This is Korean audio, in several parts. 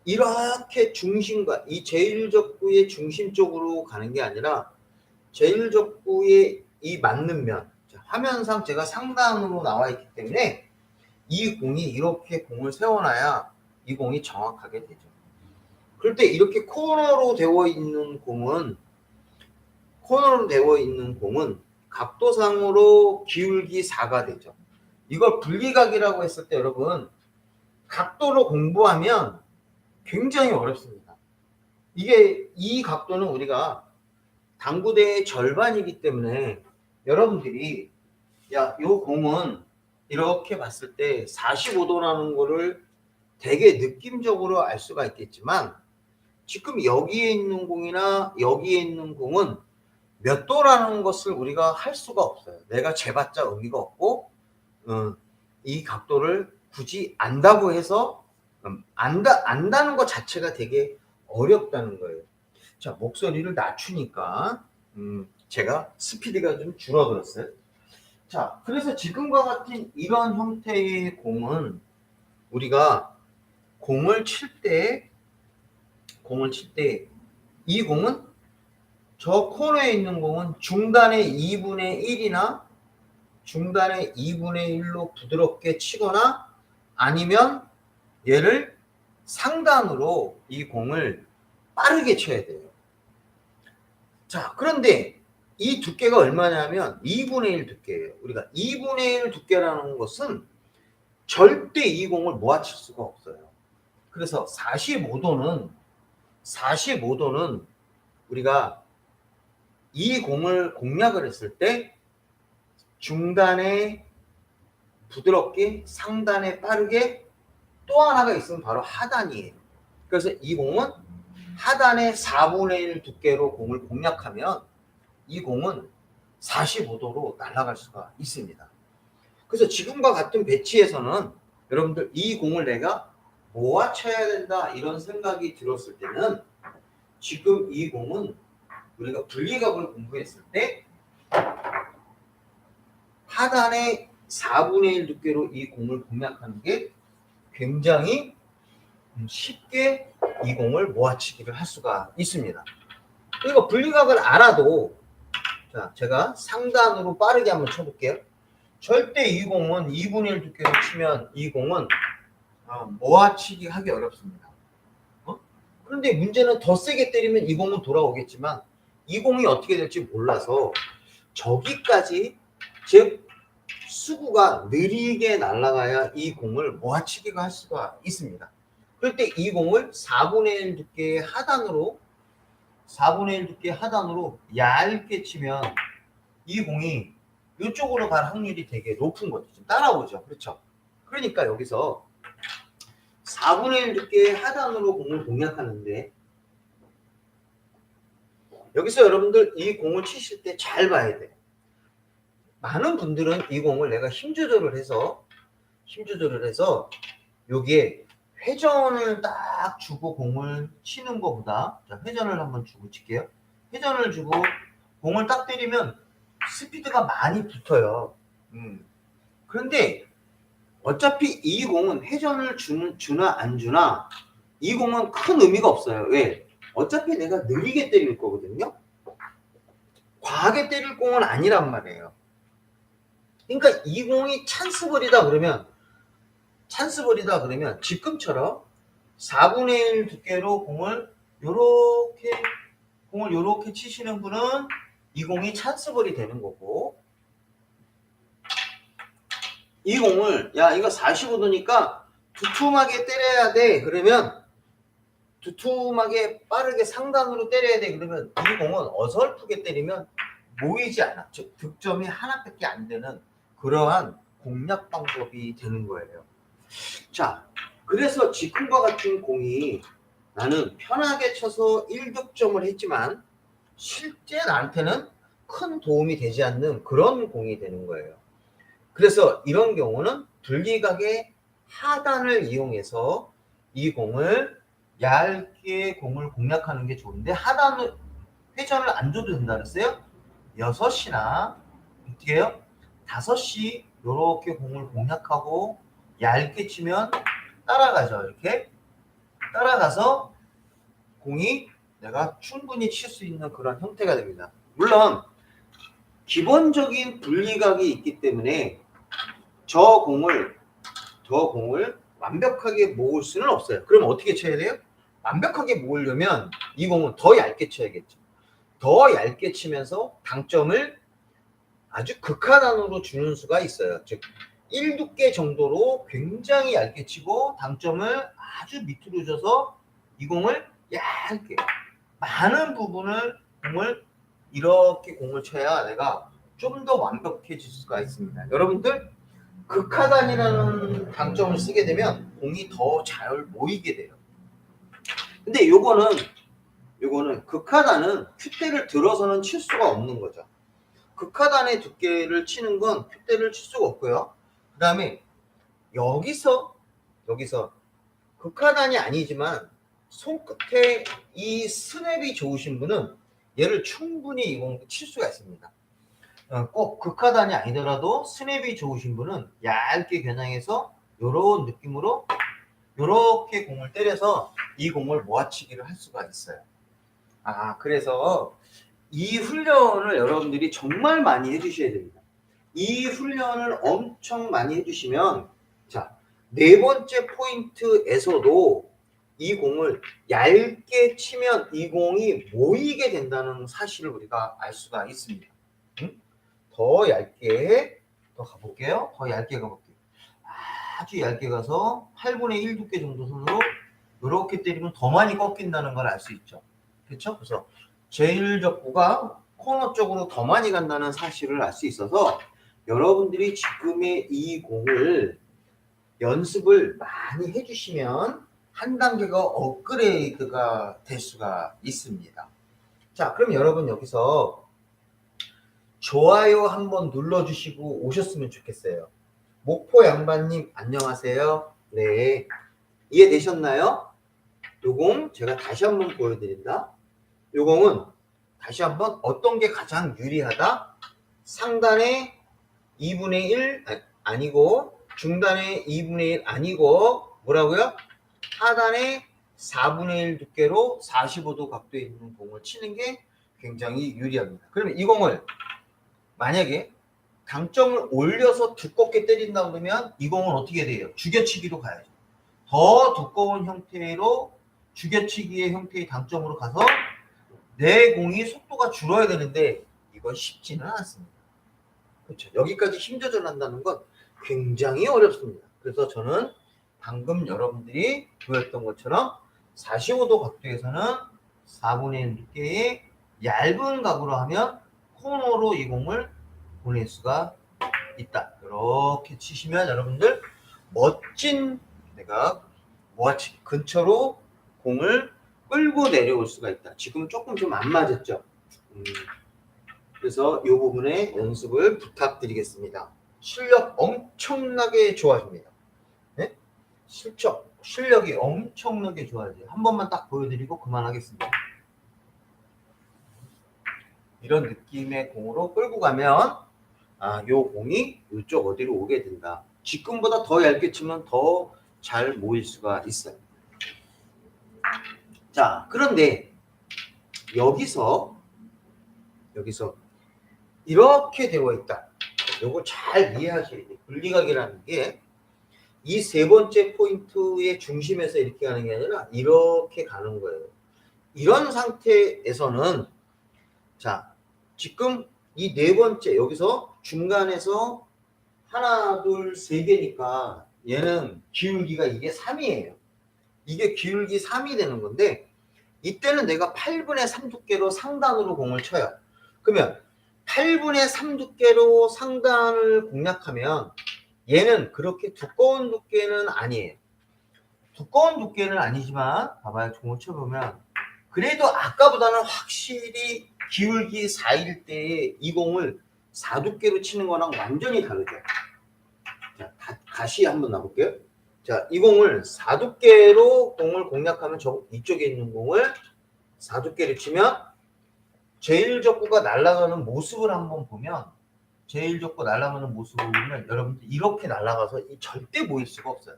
이렇게 중심과 이 제1족구의 중심 쪽으로 가는 게 아니라 제1족구의 이 맞는 면, 화면상 제가 상단으로 나와 있기 때문에 이 공이 이렇게 공을 세워놔야 이 공이 정확하게 되죠. 그럴 때 이렇게 코너로 되어 있는 공은 각도상으로 기울기 4가 되죠. 이걸 분리각이라고 했을 때 여러분 각도로 공부하면 굉장히 어렵습니다. 이 각도는 우리가 당구대의 절반이기 때문에 여러분들이 요 공은 이렇게 봤을 때 45도라는 거를 되게 느낌적으로 알 수가 있겠지만 지금 여기에 있는 공이나 여기에 있는 공은 몇 도라는 것을 우리가 할 수가 없어요. 내가 재봤자 의미가 없고 이 각도를 굳이 안다고 해서 안다는 것 자체가 되게 어렵다는 거예요. 자, 목소리를 낮추니까 제가 스피드가 좀 줄어들었어요. 자, 그래서 지금과 같은 이런 형태의 공은 우리가 공을 칠 때 이 공은 저 코너에 있는 공은 중단의 2분의 1이나 중단의 2분의 1로 부드럽게 치거나 아니면 얘를 상단으로 이 공을 빠르게 쳐야 돼요. 자, 그런데 이 두께가 얼마냐면 2분의 1 두께예요. 우리가 2분의 1 두께라는 것은 절대 이 공을 모아칠 수가 없어요. 그래서 45도는 우리가 이 공을 공략을 했을 때 중단에 부드럽게 상단에 빠르게 또 하나가 있으면 바로 하단이에요. 그래서 이 공은 하단의 4분의 1 두께로 공을 공략하면 이 공은 45도로 날아갈 수가 있습니다. 그래서 지금과 같은 배치에서는 여러분들 이 공을 내가 모아쳐야 된다 이런 생각이 들었을 때는 지금 이 공은 우리가 분리각을 공부했을 때 하단의 4분의 1 두께로 이 공을 공략하는 게 굉장히 쉽게 이 공을 모아치기를 할 수가 있습니다. 그리고 분리각을 알아도 자, 제가 상단으로 빠르게 한번 쳐볼게요. 절대 이 공은 2분의 1 두께로 치면 이 공은 모아치기 하기 어렵습니다. 그런데 문제는 더 세게 때리면 이 공은 돌아오겠지만 이 공이 어떻게 될지 몰라서 저기까지 즉 수구가 느리게 날아가야 이 공을 모아치기가 할 수가 있습니다. 그럴 때 이 공을 4분의 1 두께의 하단으로 얇게 치면 이 공이 이쪽으로 갈 확률이 되게 높은 거죠. 지금 따라오죠. 그렇죠? 그러니까 여기서 4분의 1 두께의 하단으로 공을 공략하는데 여기서 여러분들 이 공을 치실 때 잘 봐야 돼요. 많은 분들은 이 공을 내가 힘 조절을 해서 여기에 회전을 딱 주고 공을 치는 것보다 자, 회전을 한번 주고 칠게요. 회전을 주고 공을 딱 때리면 스피드가 많이 붙어요. 그런데 어차피 이 공은 회전을 주나 안 주나 이 공은 큰 의미가 없어요. 왜? 어차피 내가 느리게 때릴 거거든요. 과하게 때릴 공은 아니란 말이에요. 그러니까 이 공이 찬스볼이다 그러면 지금처럼 4분의 1 두께로 공을 요렇게 치시는 분은 이 공이 찬스볼이 되는 거고 이 공을 이거 45도니까 두툼하게 때려야 돼 그러면 두툼하게 빠르게 상단으로 때려야 돼 그러면 이 공은 어설프게 때리면 모이지 않아. 즉 득점이 하나밖에 안 되는 그러한 공략 방법이 되는 거예요. 자, 그래서 지금과 같은 공이 나는 편하게 쳐서 1득점을 했지만 실제 나한테는 큰 도움이 되지 않는 그런 공이 되는 거예요. 그래서 이런 경우는 분리각의 하단을 이용해서 이 공을 얇게 공을 공략하는 게 좋은데 하단을 회전을 안 줘도 된다 그랬어요. 6시나 어떻게 해요? 5시 이렇게 공을 공략하고 얇게 치면 따라가죠. 이렇게 따라가서 공이 내가 충분히 칠 수 있는 그런 형태가 됩니다. 물론 기본적인 분리각이 있기 때문에 저 공을 완벽하게 모을 수는 없어요. 그럼 어떻게 쳐야 돼요? 완벽하게 모으려면 이 공은 더 얇게 쳐야겠죠. 더 얇게 치면서 당점을 아주 극하단으로 주는 수가 있어요. 즉 1두께 정도로 굉장히 얇게 치고 당점을 아주 밑으로 줘서 이 공을 얇게 많은 부분을 공을 이렇게 공을 쳐야 내가 좀 더 완벽해질 수가 있습니다. 여러분들 극하단이라는 당점을 쓰게 되면 공이 더 잘 모이게 돼요. 근데 요거는 극하단은 큐대를 들어서는 칠 수가 없는 거죠. 극하단의 두께를 치는 건 큐대를 칠 수가 없고요. 그 다음에 여기서 극하단이 아니지만 손끝에 이 스냅이 좋으신 분은 얘를 충분히 이 공도 칠 수가 있습니다. 꼭 극하단이 아니더라도 스냅이 좋으신 분은 얇게 겨냥해서 이런 느낌으로 이렇게 공을 때려서 이 공을 모아치기를 할 수가 있어요. 그래서 이 훈련을 여러분들이 정말 많이 해주셔야 됩니다. 이 훈련을 엄청 많이 해주시면 자, 네 번째 포인트에서도 이 공을 얇게 치면 이 공이 모이게 된다는 사실을 우리가 알 수가 있습니다. 더 얇게 더 가볼게요. 더 얇게 가볼게요. 아주 얇게 가서 8분의 1 두께 정도 선으로 이렇게 때리면 더 많이 꺾인다는 걸 알 수 있죠. 그렇죠? 그래서 제일적구가 코너 쪽으로 더 많이 간다는 사실을 알 수 있어서 여러분들이 지금의 이 공을 연습을 많이 해주시면 한 단계가 업그레이드가 될 수가 있습니다. 자, 그럼 여러분 여기서 좋아요 한번 눌러주시고 오셨으면 좋겠어요. 목포 양반님 안녕하세요. 네, 이해되셨나요? 요 공 제가 다시 한번 보여드린다. 요 공은 다시 한번 어떤 게 가장 유리하다? 상단에 2분의 1 아니고 중단에 2분의 1 아니고 뭐라고요? 하단에 4분의 1 두께로 45도 각도에 있는 공을 치는 게 굉장히 유리합니다. 그러면 이 공을 만약에 당점을 올려서 두껍게 때린다 그러면 이 공은 어떻게 돼요? 죽여치기로 가야죠. 더 두꺼운 형태로 죽여치기의 형태의 당점으로 가서 내 공이 속도가 줄어야 되는데 이건 쉽지는 않습니다. 그렇죠. 여기까지 힘 조절한다는 건 굉장히 어렵습니다. 그래서 저는 방금 여러분들이 보였던 것처럼 45도 각도에서는 4분의 1 두께의 얇은 각으로 하면 코너로 이 공을 보낼 수가 있다. 이렇게 치시면 여러분들 멋진 내가 모아치기 근처로 공을 끌고 내려올 수가 있다. 지금 조금 좀 안 맞았죠. 그래서 이 부분에 연습을 부탁드리겠습니다. 실력 엄청나게 좋아집니다. 네? 실력이 엄청나게 좋아져요. 한 번만 딱 보여드리고 그만하겠습니다. 이런 느낌의 공으로 끌고 가면 요 공이 이쪽 어디로 오게 된다. 지금보다 더 얇게 치면 더 잘 모일 수가 있어요. 자, 그런데 여기서 이렇게 되어 있다. 요거 잘 이해하셔야 돼요. 분리각이라는 게 이 세 번째 포인트의 중심에서 이렇게 가는 게 아니라 이렇게 가는 거예요. 이런 상태에서는 자, 지금 이 네 번째 여기서 중간에서 하나, 둘, 세 개니까 얘는 기울기가 이게 3이에요. 이게 기울기 3이 되는 건데 이때는 내가 8분의 3 두께로 상단으로 공을 쳐요. 그러면 8분의 3 두께로 상단을 공략하면 얘는 그렇게 두꺼운 두께는 아니에요. 두꺼운 두께는 아니지만 봐봐요. 공을 쳐보면 그래도 아까보다는 확실히 기울기 4일 때에 이 공을 4두께로 치는 거랑 완전히 다르죠. 자, 다시 한번 놔볼게요. 자, 이 공을 4두께로 공을 공략하면 이쪽에 있는 공을 4두께로 치면 제일적구가 날아가는 모습을 한번 보면 제일적구 날아가는 모습을 보면 여러분들 이렇게 날아가서 절대 모일 수가 없어요.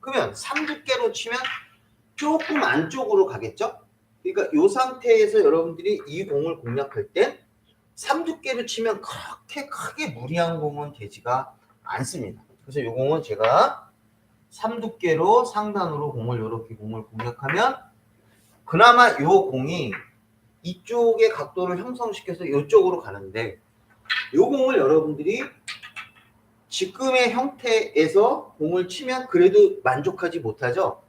그러면 3두께로 치면 조금 안쪽으로 가겠죠? 그러니까 이 상태에서 여러분들이 이 공을 공략할 땐 3두께로 치면 그렇게 크게 무리한 공은 되지가 않습니다. 그래서 이 공은 제가 3두께로 상단으로 공을 이렇게 공을 공략하면 그나마 이 공이 이쪽의 각도를 형성시켜서 이쪽으로 가는데 이 공을 여러분들이 지금의 형태에서 공을 치면 그래도 만족하지 못하죠.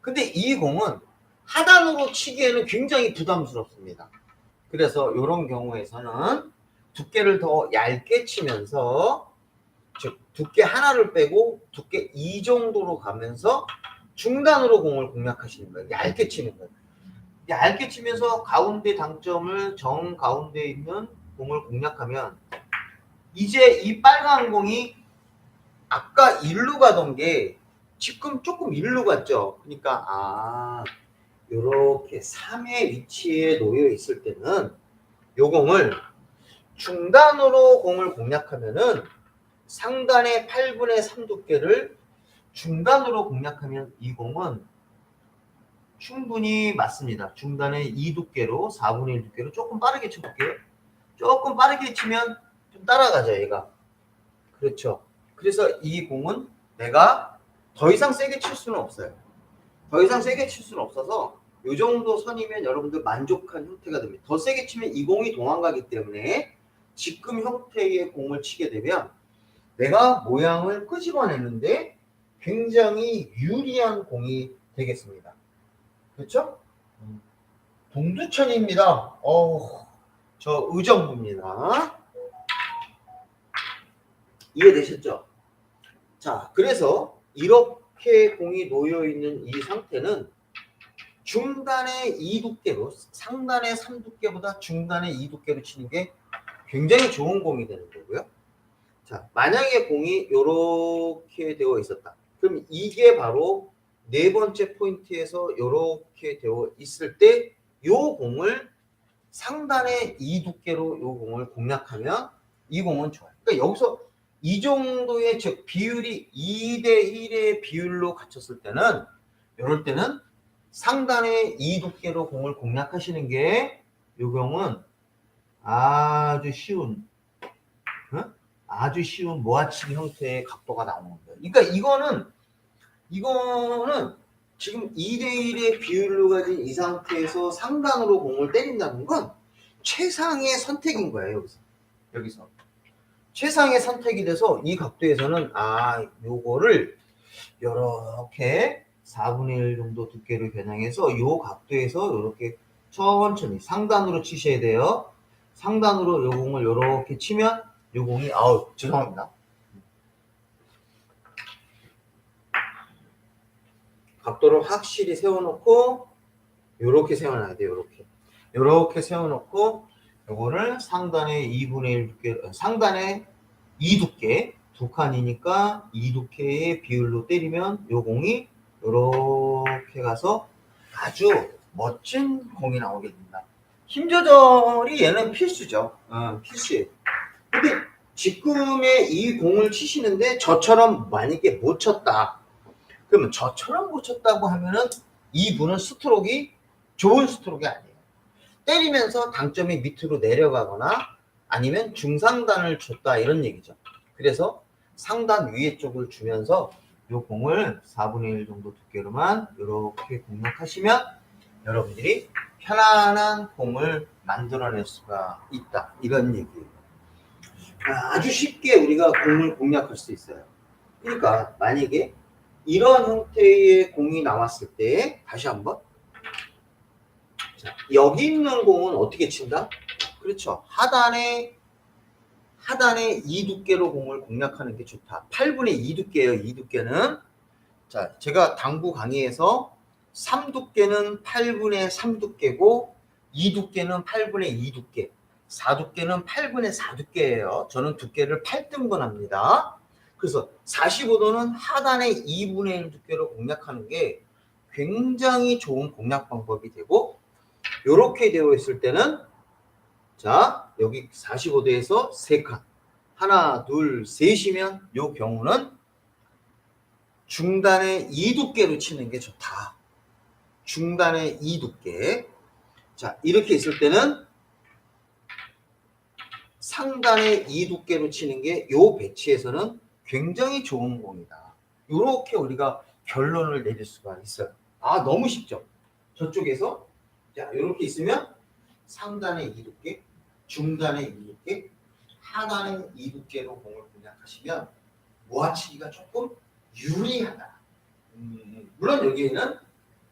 근데 이 공은 하단으로 치기에는 굉장히 부담스럽습니다. 그래서 이런 경우에서는 두께를 더 얇게 치면서 즉 두께 하나를 빼고 두께 2 정도로 가면서 중단으로 공을 공략하시는 거예요. 얇게 치는 거예요. 얇게 치면서 가운데 당점을 정 가운데에 있는 공을 공략하면 이제 이 빨간 공이 아까 일로 가던 게 지금 조금 일로 갔죠. 그러니까 이렇게 3의 위치에 놓여 있을 때는 요 공을 중단으로 공을 공략하면은 상단의 8분의 3 두께를 중단으로 공략하면 이 공은 충분히 맞습니다. 중단의 2 두께로 4분의 1 두께로 조금 빠르게 쳐볼게요. 조금 빠르게 치면 좀 따라가죠, 얘가. 그렇죠. 그래서 이 공은 내가 더 이상 세게 칠 수는 없어요. 더 이상 세게 칠 수는 없어서 이 정도 선이면 여러분들 만족한 형태가 됩니다. 더 세게 치면 이 공이 도망가기 때문에 지금 형태의 공을 치게 되면 내가 모양을 끄집어내는데 굉장히 유리한 공이 되겠습니다. 그렇죠? 동두천입니다. 저 의정부입니다. 이해되셨죠? 자, 그래서 이렇게 공이 놓여 있는 이 상태는 중단의 2 두께로 상단의 3 두께보다 중단의 2 두께로 치는 게 굉장히 좋은 공이 되는 거고요. 자, 만약에 공이 이렇게 되어 있었다. 그럼 이게 바로 네 번째 포인트에서 이렇게 되어 있을 때 이 공을 상단의 2 두께로 이 공을 공략하면 이 공은 좋아요. 그러니까 여기서 이 정도의 즉 비율이 2대1의 비율로 갖췄을 때는 이럴 때는 상단의 2 두께로 공을 공략하시는 게 이 경우는 아주 쉬운 아주 쉬운 모아치기 형태의 각도가 나오는 거예요. 그러니까 이거는 지금 2대1의 비율로 가진 이 상태에서 상단으로 공을 때린다는 건 최상의 선택인 거예요. 여기서 최상의 선택이 돼서 이 각도에서는 요거를 이렇게 4분의 1 정도 두께를 겨냥해서 이 각도에서 이렇게 천천히 상단으로 치셔야 돼요. 상단으로 요 공을 이렇게 치면 요 공이 죄송합니다. 각도를 확실히 세워놓고 요렇게 세워놔야 돼요. 요렇게 세워놓고 요거를 상단에 2분의 1 두께 상단에 2 두께 두 칸이니까 2 두께의 비율로 때리면 요 공이 요렇게 가서 아주 멋진 공이 나오게 됩니다. 힘 조절이 얘는 필수죠. 필수예요. 근데 지금의 이 공을 치시는데 저처럼 만약에 못 쳤다. 그러면 저처럼 못 쳤다고 하면은 이분은 스트로크가 좋은 스트로크가 아니에요. 때리면서 당점이 밑으로 내려가거나 아니면 중상단을 줬다 이런 얘기죠. 그래서 상단 위에 쪽을 주면서 이 공을 4분의 1 정도 두께로만 이렇게 공략하시면 여러분들이 편안한 공을 만들어낼 수가 있다 이런 얘기예요. 아주 쉽게 우리가 공을 공략할 수 있어요. 그러니까 만약에 이런 형태의 공이 나왔을 때 다시 한번 여기 있는 공은 어떻게 친다? 그렇죠. 하단에 2 두께로 공을 공략하는 게 좋다. 8분의 2 두께예요. 2 두께는 자, 제가 당구 강의에서 3 두께는 8분의 3 두께고 2 두께는 8분의 2 두께 4 두께는 8분의 4 두께예요. 저는 두께를 8등분 합니다. 그래서 45도는 하단의 2분의 1 두께로 공략하는 게 굉장히 좋은 공략 방법이 되고 이렇게 되어 있을 때는 자 여기 45도에서 3칸 하나 둘 셋이면 이 경우는 중단의 2두께로 치는 게 좋다. 중단의 2두께. 자, 이렇게 있을 때는 상단의 2두께로 치는 게 요 배치에서는 굉장히 좋은 공이다. 이렇게 우리가 결론을 내릴 수가 있어요. 아, 너무 쉽죠? 저쪽에서 자, 이렇게 있으면 상단의 2두께, 중단의 2두께, 하단의 2두께로 공을 공략하시면 모아치기가 조금 유리하다. 물론 여기에는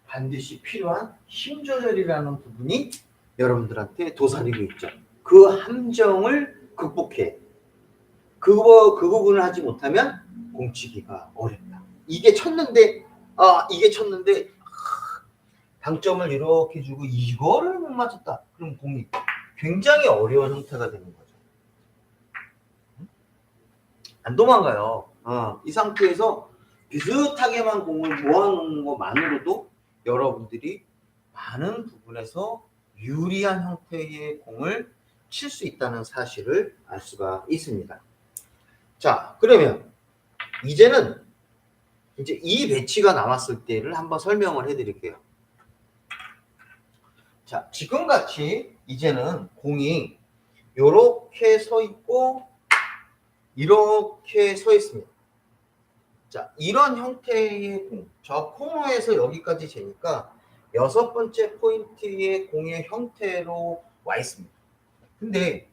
반드시 필요한 힘 조절이라는 부분이 여러분들한테 도사리고 있죠. 그 함정을 극복해. 그 부분을 하지 못하면 공치기가 어렵다. 이게 쳤는데 당점을 이렇게 주고 이거를 못 맞췄다. 그럼 공이 굉장히 어려운 형태가 되는 거죠. 안 도망가요. 이 상태에서 비슷하게만 공을 모아놓는 것만으로도 여러분들이 많은 부분에서 유리한 형태의 공을 칠 수 있다는 사실을 알 수가 있습니다. 자, 그러면 이제는 이제 이 배치가 남았을 때를 한번 설명을 해드릴게요. 자, 지금같이 이제는 공이 이렇게 서 있고 이렇게 서 있습니다. 자, 이런 형태의 공, 저 코너에서 여기까지 재니까 6번째 포인트의 공의 형태로 와 있습니다. 근데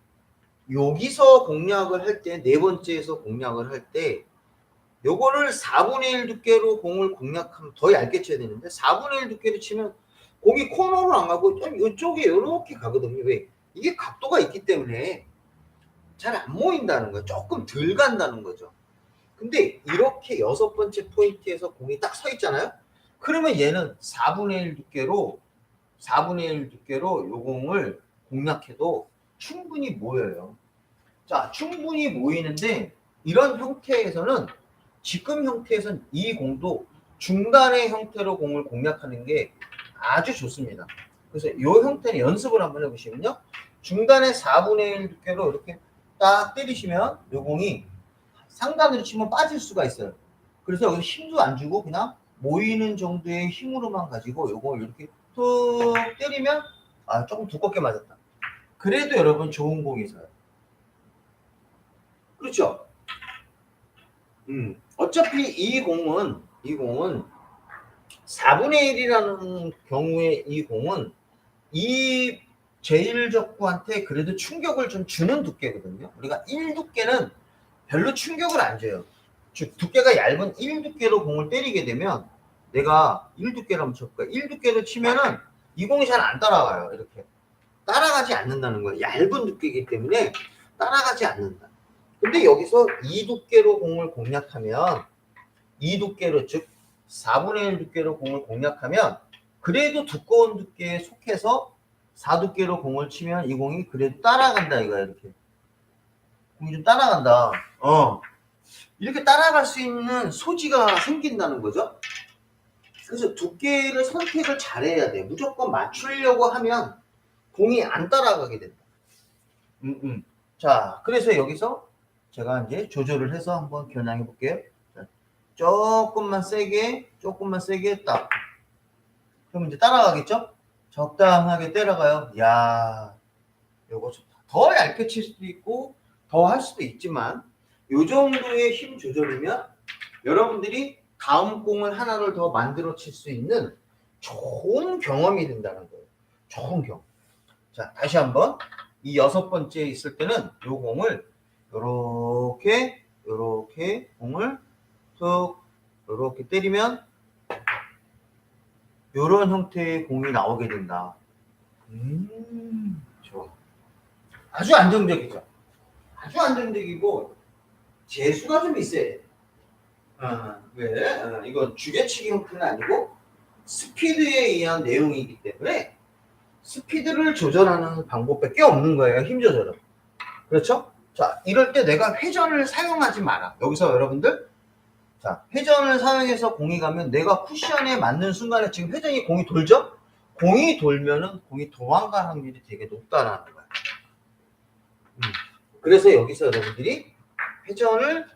여기서 공략을 할 때, 4번째에서 공략을 할 때 요거를 4분의 1 두께로 공을 공략하면 더 얇게 쳐야 되는데 4분의 1 두께로 치면 공이 코너로 안 가고 좀 이쪽에 이렇게 가거든요. 왜? 이게 각도가 있기 때문에 잘 안 모인다는 거예요. 조금 덜 간다는 거죠. 근데 이렇게 6번째 포인트에서 공이 딱 서 있잖아요. 그러면 얘는 4분의 1 두께로 요 공을 공략해도 충분히 모여요. 자, 충분히 모이는데 이런 형태에서는 지금 형태에서는 이 공도 중단의 형태로 공을 공략하는 게 아주 좋습니다. 그래서 이 형태는 연습을 한번 해보시면요. 중단의 4분의 1 두께로 이렇게 딱 때리시면 이 공이 상단으로 치면 빠질 수가 있어요. 그래서 여기 힘도 안 주고 그냥 모이는 정도의 힘으로만 가지고 요걸 이렇게 툭 때리면 조금 두껍게 맞았다. 그래도 여러분 좋은 공이 있어요. 그렇죠? 어차피 이 공은 4분의 1이라는 경우에 이 공은 이 제1적구한테 그래도 충격을 좀 주는 두께거든요. 우리가 1두께는 별로 충격을 안 줘요. 즉 두께가 얇은 1두께로 공을 때리게 되면 내가 1두께로 한번 쳐볼까요? 1두께로 치면은 이 공이 잘 안 따라가요. 이렇게 따라가지 않는다는 거예요. 얇은 두께이기 때문에 따라가지 않는다. 근데 여기서 2두께로 공을 공략하면 2두께로 즉 4분의 1 두께로 공을 공략하면 그래도 두꺼운 두께에 속해서 4두께로 공을 치면 이 공이 그래도 따라간다 이거야. 이렇게 공이 좀 따라간다. 이렇게 따라갈 수 있는 소지가 생긴다는 거죠. 그래서 두께를 선택을 잘해야 돼. 무조건 맞추려고 하면 공이 안 따라가게 된다. 자, 그래서 여기서 제가 이제 조절을 해서 한번 겨냥해 볼게요. 자, 조금만 세게 딱. 그럼 이제 따라가겠죠? 적당하게 때려가요. 야, 요거 좋다. 더 얇게 칠 수도 있고 더 할 수도 있지만 요 정도의 힘 조절이면 여러분들이 다음 공을 하나를 더 만들어 칠 수 있는 좋은 경험이 된다는 거예요. 좋은 경험. 자, 다시 한번 이 6번째 있을 때는 요 공을 요렇게 공을 툭 요렇게 때리면 요런 형태의 공이 나오게 된다. 좋아. 아주 안정적이죠. 아주 안정적이고 재수가 좀 있어야 돼. 왜? 이건 주개치기 형태는 아니고 스피드에 의한 내용이기 때문에 스피드를 조절하는 방법밖에 없는 거예요. 힘 조절은. 그렇죠? 자, 이럴 때 내가 회전을 사용하지 마라. 여기서 여러분들, 자, 회전을 사용해서 공이 가면 내가 쿠션에 맞는 순간에 지금 회전이 공이 돌죠? 공이 돌면은 공이 도망갈 확률이 되게 높다라는 거야. 그래서 여기서 여러분들이 회전을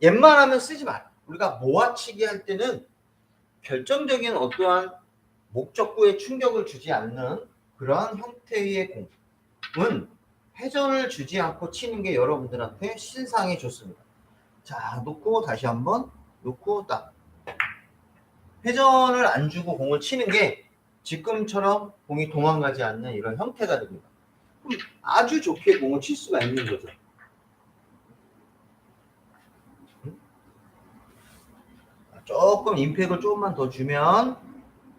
웬만하면 쓰지 마라. 우리가 모아치기 할 때는 결정적인 어떠한 목적구에 충격을 주지 않는 그러한 형태의 공은 회전을 주지 않고 치는 게 여러분들한테 신상이 좋습니다. 자, 놓고 다시 한번 놓고 딱 회전을 안 주고 공을 치는 게 지금처럼 공이 도망가지 않는 이런 형태가 됩니다. 그럼 아주 좋게 공을 칠 수가 있는 거죠. 조금 임팩을 조금만 더 주면,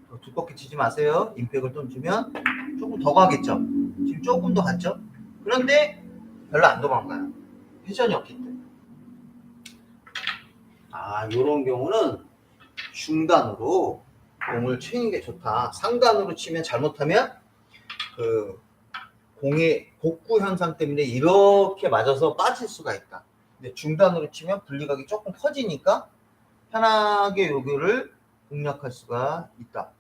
더 두껍게 치지 마세요. 임팩을 좀 주면 조금 더 가겠죠. 지금 조금 더 갔죠. 그런데 별로 안 도망가요. 회전이 없기 때문에. 요런 경우는 중단으로 공을 치는 게 좋다. 상단으로 치면 잘못하면 그 공의 복구 현상 때문에 이렇게 맞아서 빠질 수가 있다. 근데 중단으로 치면 분리각이 조금 커지니까 편하게 여기를 공략할 수가 있다.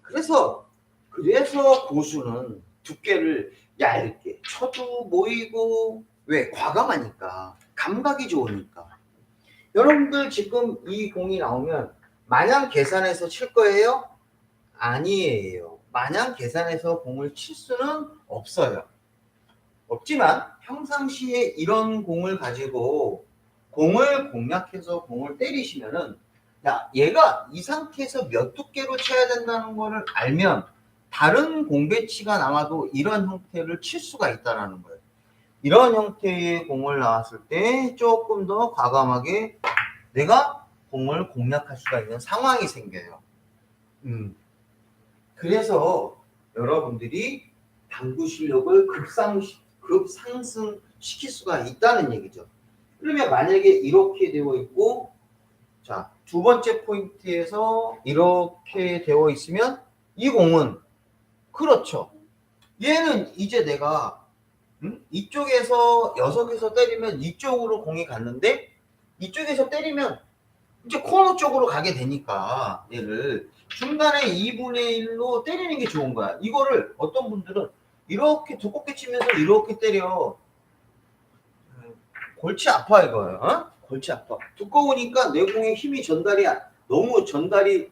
그래서 고수는 두께를 얇게 쳐도 모이고, 왜? 과감하니까, 감각이 좋으니까. 여러분들 지금 이 공이 나오면 마냥 계산해서 칠 거예요? 아니에요. 마냥 계산해서 공을 칠 수는 없어요. 없지만 평상시에 이런 공을 가지고 공을 공략해서 공을 때리시면은, 야, 얘가 이 상태에서 몇 두께로 쳐야 된다는 거를 알면 다른 공 배치가 나와도 이런 형태를 칠 수가 있다는 거예요. 이런 형태의 공을 나왔을 때 조금 더 과감하게 내가 공을 공략할 수가 있는 상황이 생겨요. 그래서 여러분들이 당구 실력을 급상승시킬 수가 있다는 얘기죠. 그러면 만약에 이렇게 되어 있고, 자, 두 번째 포인트에서 이렇게 되어 있으면 이 공은, 그렇죠, 얘는 이제 내가 이쪽에서 녀석에서 때리면 이쪽으로 공이 갔는데, 이쪽에서 때리면 이제 코너 쪽으로 가게 되니까 얘를 중간에 2분의 1로 때리는 게 좋은 거야. 이거를 어떤 분들은 이렇게 두껍게 치면서 이렇게 때려. 골치 아파 이거예요. 어? 골치 아파. 두꺼우니까 내 공의 힘이 너무 전달이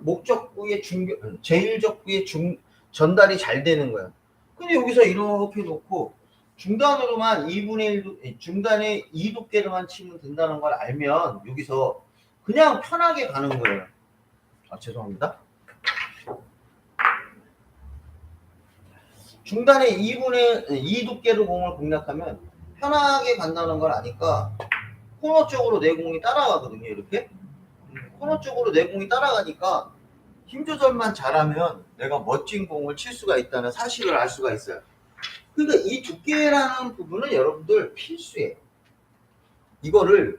목적구의 제일적구의 전달이 잘 되는 거야. 근데 여기서 이렇게 놓고 중단으로만 2분의 1, 중단에 2두께로만 치면 된다는 걸 알면 여기서 그냥 편하게 가는 거예요. 죄송합니다. 중단에 2분의 2두께로 공을 공략하면 편하게 간다는 걸 아니까 코너 쪽으로 내 공이 따라가거든요. 이렇게 코너 쪽으로 내 공이 따라가니까 힘 조절만 잘하면 내가 멋진 공을 칠 수가 있다는 사실을 알 수가 있어요. 그러니까 이 두께라는 부분은 여러분들 필수예요. 이거를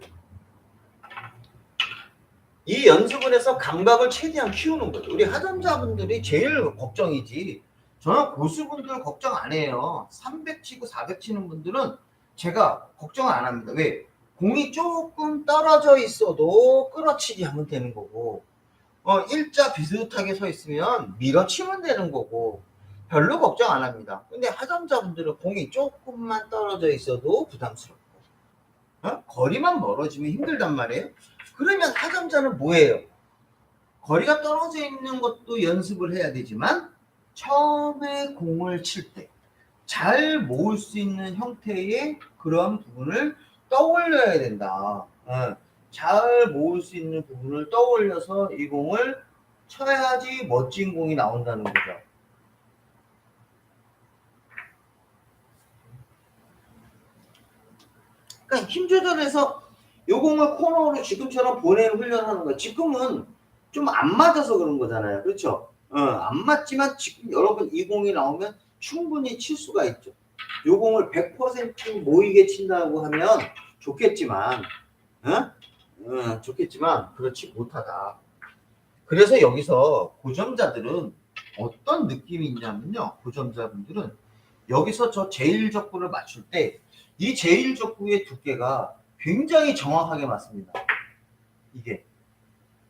이 연습을 해서 감각을 최대한 키우는 거죠. 우리 하전자분들이 제일 걱정이지. 저는 고수분들 걱정 안 해요. 300 치고 400 치는 분들은 제가 걱정 안 합니다. 왜? 공이 조금 떨어져 있어도 끌어치기 하면 되는 거고, 일자 비슷하게 서 있으면 밀어치면 되는 거고, 별로 걱정 안 합니다. 근데 하전자분들은 공이 조금만 떨어져 있어도 부담스럽고, 거리만 멀어지면 힘들단 말이에요. 그러면 하전자는 뭐예요? 거리가 떨어져 있는 것도 연습을 해야 되지만 처음에 공을 칠 때 잘 모을 수 있는 형태의 그런 부분을 떠올려야 된다. 잘 모을 수 있는 부분을 떠올려서 이 공을 쳐야지 멋진 공이 나온다는 거죠. 그러니까 힘 조절해서 이 공을 코너로 지금처럼 보내는 훈련하는 거예요. 지금은 좀 안 맞아서 그런 거잖아요. 그렇죠? 안 맞지만 지금 여러분 이 공이 나오면 충분히 칠 수가 있죠. 이 공을 100% 모이게 친다고 하면 좋겠지만, 좋겠지만 그렇지 못하다. 그래서 여기서 고점자들은 어떤 느낌이 있냐면요. 고점자분들은 여기서 저 제일적구를 맞출 때 이 제일적구의 두께가 굉장히 정확하게 맞습니다.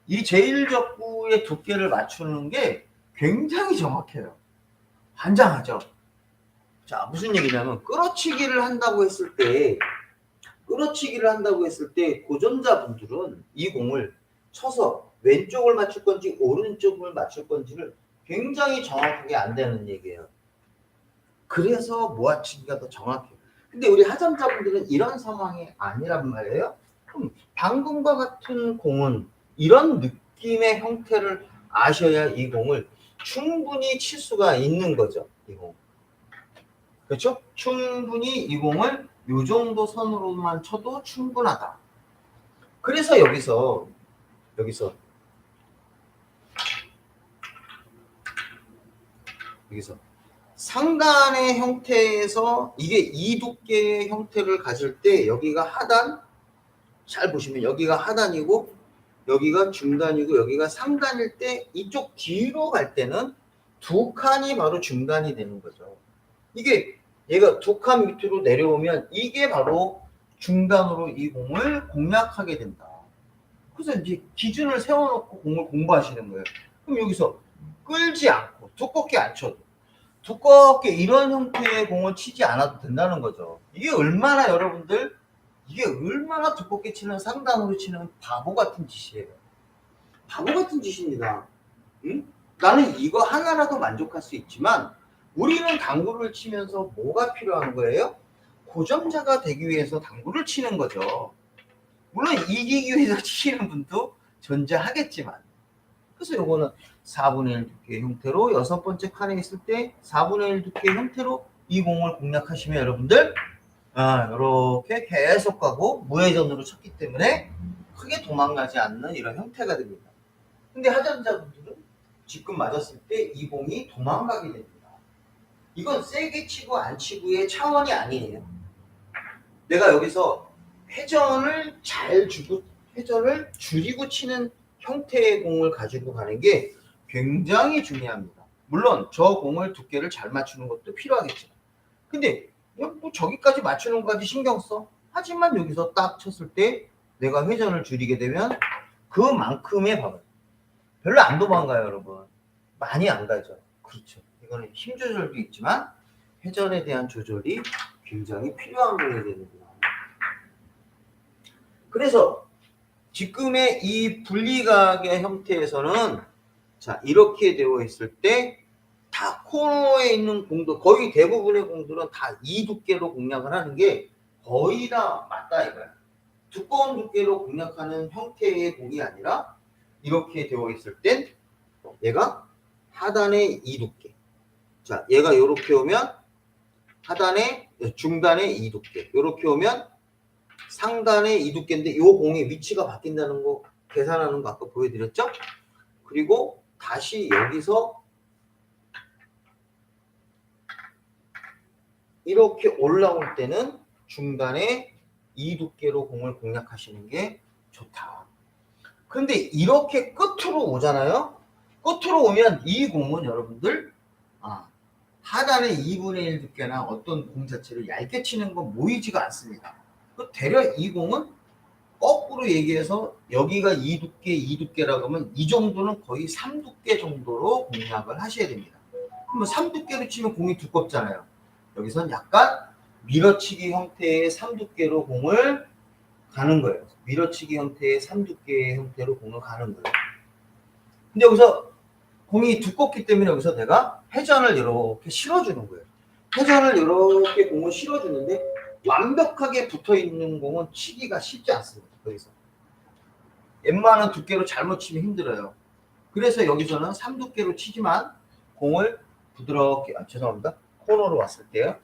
이 제일적구의 두께를 맞추는 게 굉장히 정확해요. 환장하죠. 자, 무슨 얘기냐면 끌어치기를 한다고 했을 때 고전자분들은 이 공을 쳐서 왼쪽을 맞출 건지 오른쪽을 맞출 건지를 굉장히 정확하게 안 되는 얘기예요. 그래서 모아치기가 더 정확해요. 근데 우리 하점자분들은 이런 상황이 아니란 말이에요. 그럼 방금과 같은 공은 이런 느낌의 형태를 아셔야 이 공을 충분히 칠 수가 있는 거죠. 이 공. 그렇죠? 충분히 이 공을 이 정도 선으로만 쳐도 충분하다. 그래서 여기서 상단의 형태에서 이게 이 두께의 형태를 가질 때 여기가 하단, 잘 보시면 여기가 하단이고 여기가 중단이고 여기가 상단일 때 이쪽 뒤로 갈 때는 두 칸이 바로 중단이 되는 거죠. 이게 얘가 두 칸 밑으로 내려오면 이게 바로 중단으로 이 공을 공략하게 된다. 그래서 이제 기준을 세워놓고 공을 공부하시는 거예요. 그럼 여기서 끌지 않고 두껍게 안 쳐도 두껍게 이런 형태의 공을 치지 않아도 된다는 거죠. 이게 얼마나 두껍게 치는 상단으로 치는 바보 같은 짓이에요. 바보 같은 짓입니다. 응? 나는 이거 하나라도 만족할 수 있지만 우리는 당구를 치면서 뭐가 필요한 거예요? 고점자가 되기 위해서 당구를 치는 거죠. 물론 이기기 위해서 치시는 분도 존재하겠지만, 그래서 요거는 4분의 1 두께 형태로 여섯 번째 칸에 있을 때 4분의 1 두께 형태로 이 공을 공략하시면 여러분들 이렇게 계속 가고 무회전으로 쳤기 때문에 크게 도망가지 않는 이런 형태가 됩니다. 근데 하전자분들은 지금 맞았을 때 이 공이 도망가게 됩니다. 이건 세게 치고 안 치고의 차원이 아니에요. 내가 여기서 회전을 잘 주고 회전을 줄이고 치는 형태의 공을 가지고 가는 게 굉장히 중요합니다. 물론 저 공을 두께를 잘 맞추는 것도 필요하겠죠. 근데 뭐 저기까지 맞추는 것까지 신경 써? 하지만 여기서 딱 쳤을 때 내가 회전을 줄이게 되면 그만큼의 봐봐요. 별로 안 도망가요, 여러분. 많이 안 가죠. 그렇죠. 이거는 힘 조절도 있지만 회전에 대한 조절이 굉장히 필요한 공이 되는구나. 그래서 지금의 이 분리각의 형태에서는 자 이렇게 되어 있을 때 다 코너에 있는 공도 거의 대부분의 공들은 다 이 두께로 공략을 하는 게 거의 다 맞다 이거야. 두꺼운 두께로 공략하는 형태의 공이 아니라 이렇게 되어 있을 땐 얘가 하단에 이 두께. 자 얘가 이렇게 오면 하단에 중단에 이 두께. 이렇게 오면 상단에 이 두께인데 이 공의 위치가 바뀐다는 거 계산하는 거 아까 보여드렸죠? 그리고 다시 여기서 이렇게 올라올 때는 중단에 이 두께로 공을 공략하시는 게 좋다. 그런데 이렇게 끝으로 오잖아요. 끝으로 오면 이 공은 여러분들 하단에 2분의 1 두께나 어떤 공 자체를 얇게 치는 건 모이지가 않습니다. 대략 이 공은 거꾸로 얘기해서 여기가 이 두께라고 하면 이 정도는 거의 3두께 정도로 공략을 하셔야 됩니다. 그러면 3두께로 치면 공이 두껍잖아요. 여기서는 약간 밀어치기 형태의 3두께로 공을 가는 거예요. 밀어치기 형태의 3두께의 형태로 공을 가는 거예요. 근데 여기서 공이 두껍기 때문에 여기서 내가 회전을 이렇게 실어주는 거예요. 회전을 이렇게 공을 실어주는데 완벽하게 붙어있는 공은 치기가 쉽지 않습니다. 거기서 웬만한 두께로 잘못 치면 힘들어요. 그래서 여기서는 3두께로 치지만 공을 부드럽게 죄송합니다. 코너로 왔을 때요.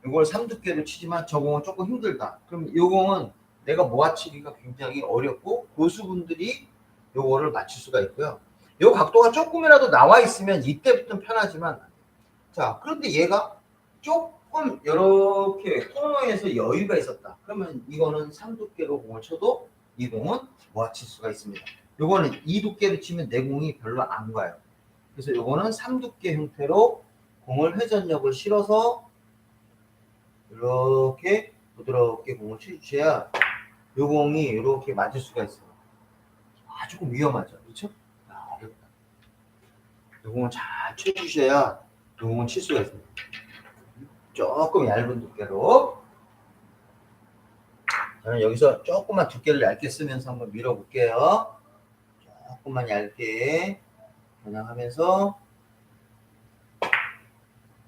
이걸 3두께로 치지만 저 공은 조금 힘들다. 그럼 이 공은 내가 모아치기가 굉장히 어렵고 고수분들이 요거를 맞출 수가 있고요. 요 각도가 조금이라도 나와 있으면 이때부터는 편하지만 자 그런데 얘가 조금 이렇게 코너에서 여유가 있었다. 그러면 이거는 3두께로 공을 쳐도 이 공은 모아칠 수가 있습니다. 요거는 2두께로 치면 내 공이 별로 안 가요. 그래서 요거는 3두께 형태로 공을 회전력을 실어서 이렇게 부드럽게 공을 쳐주셔야 요 공이 이렇게 맞을 수가 있어요. 조금 위험하죠. 그렇죠? 어렵다. 요 공을 잘 쳐주셔야 공은 칠 수가 있습니다. 조금 얇은 두께로. 저는 여기서 조금만 두께를 얇게 쓰면서 한번 밀어볼게요. 조금만 얇게 겨냥하면서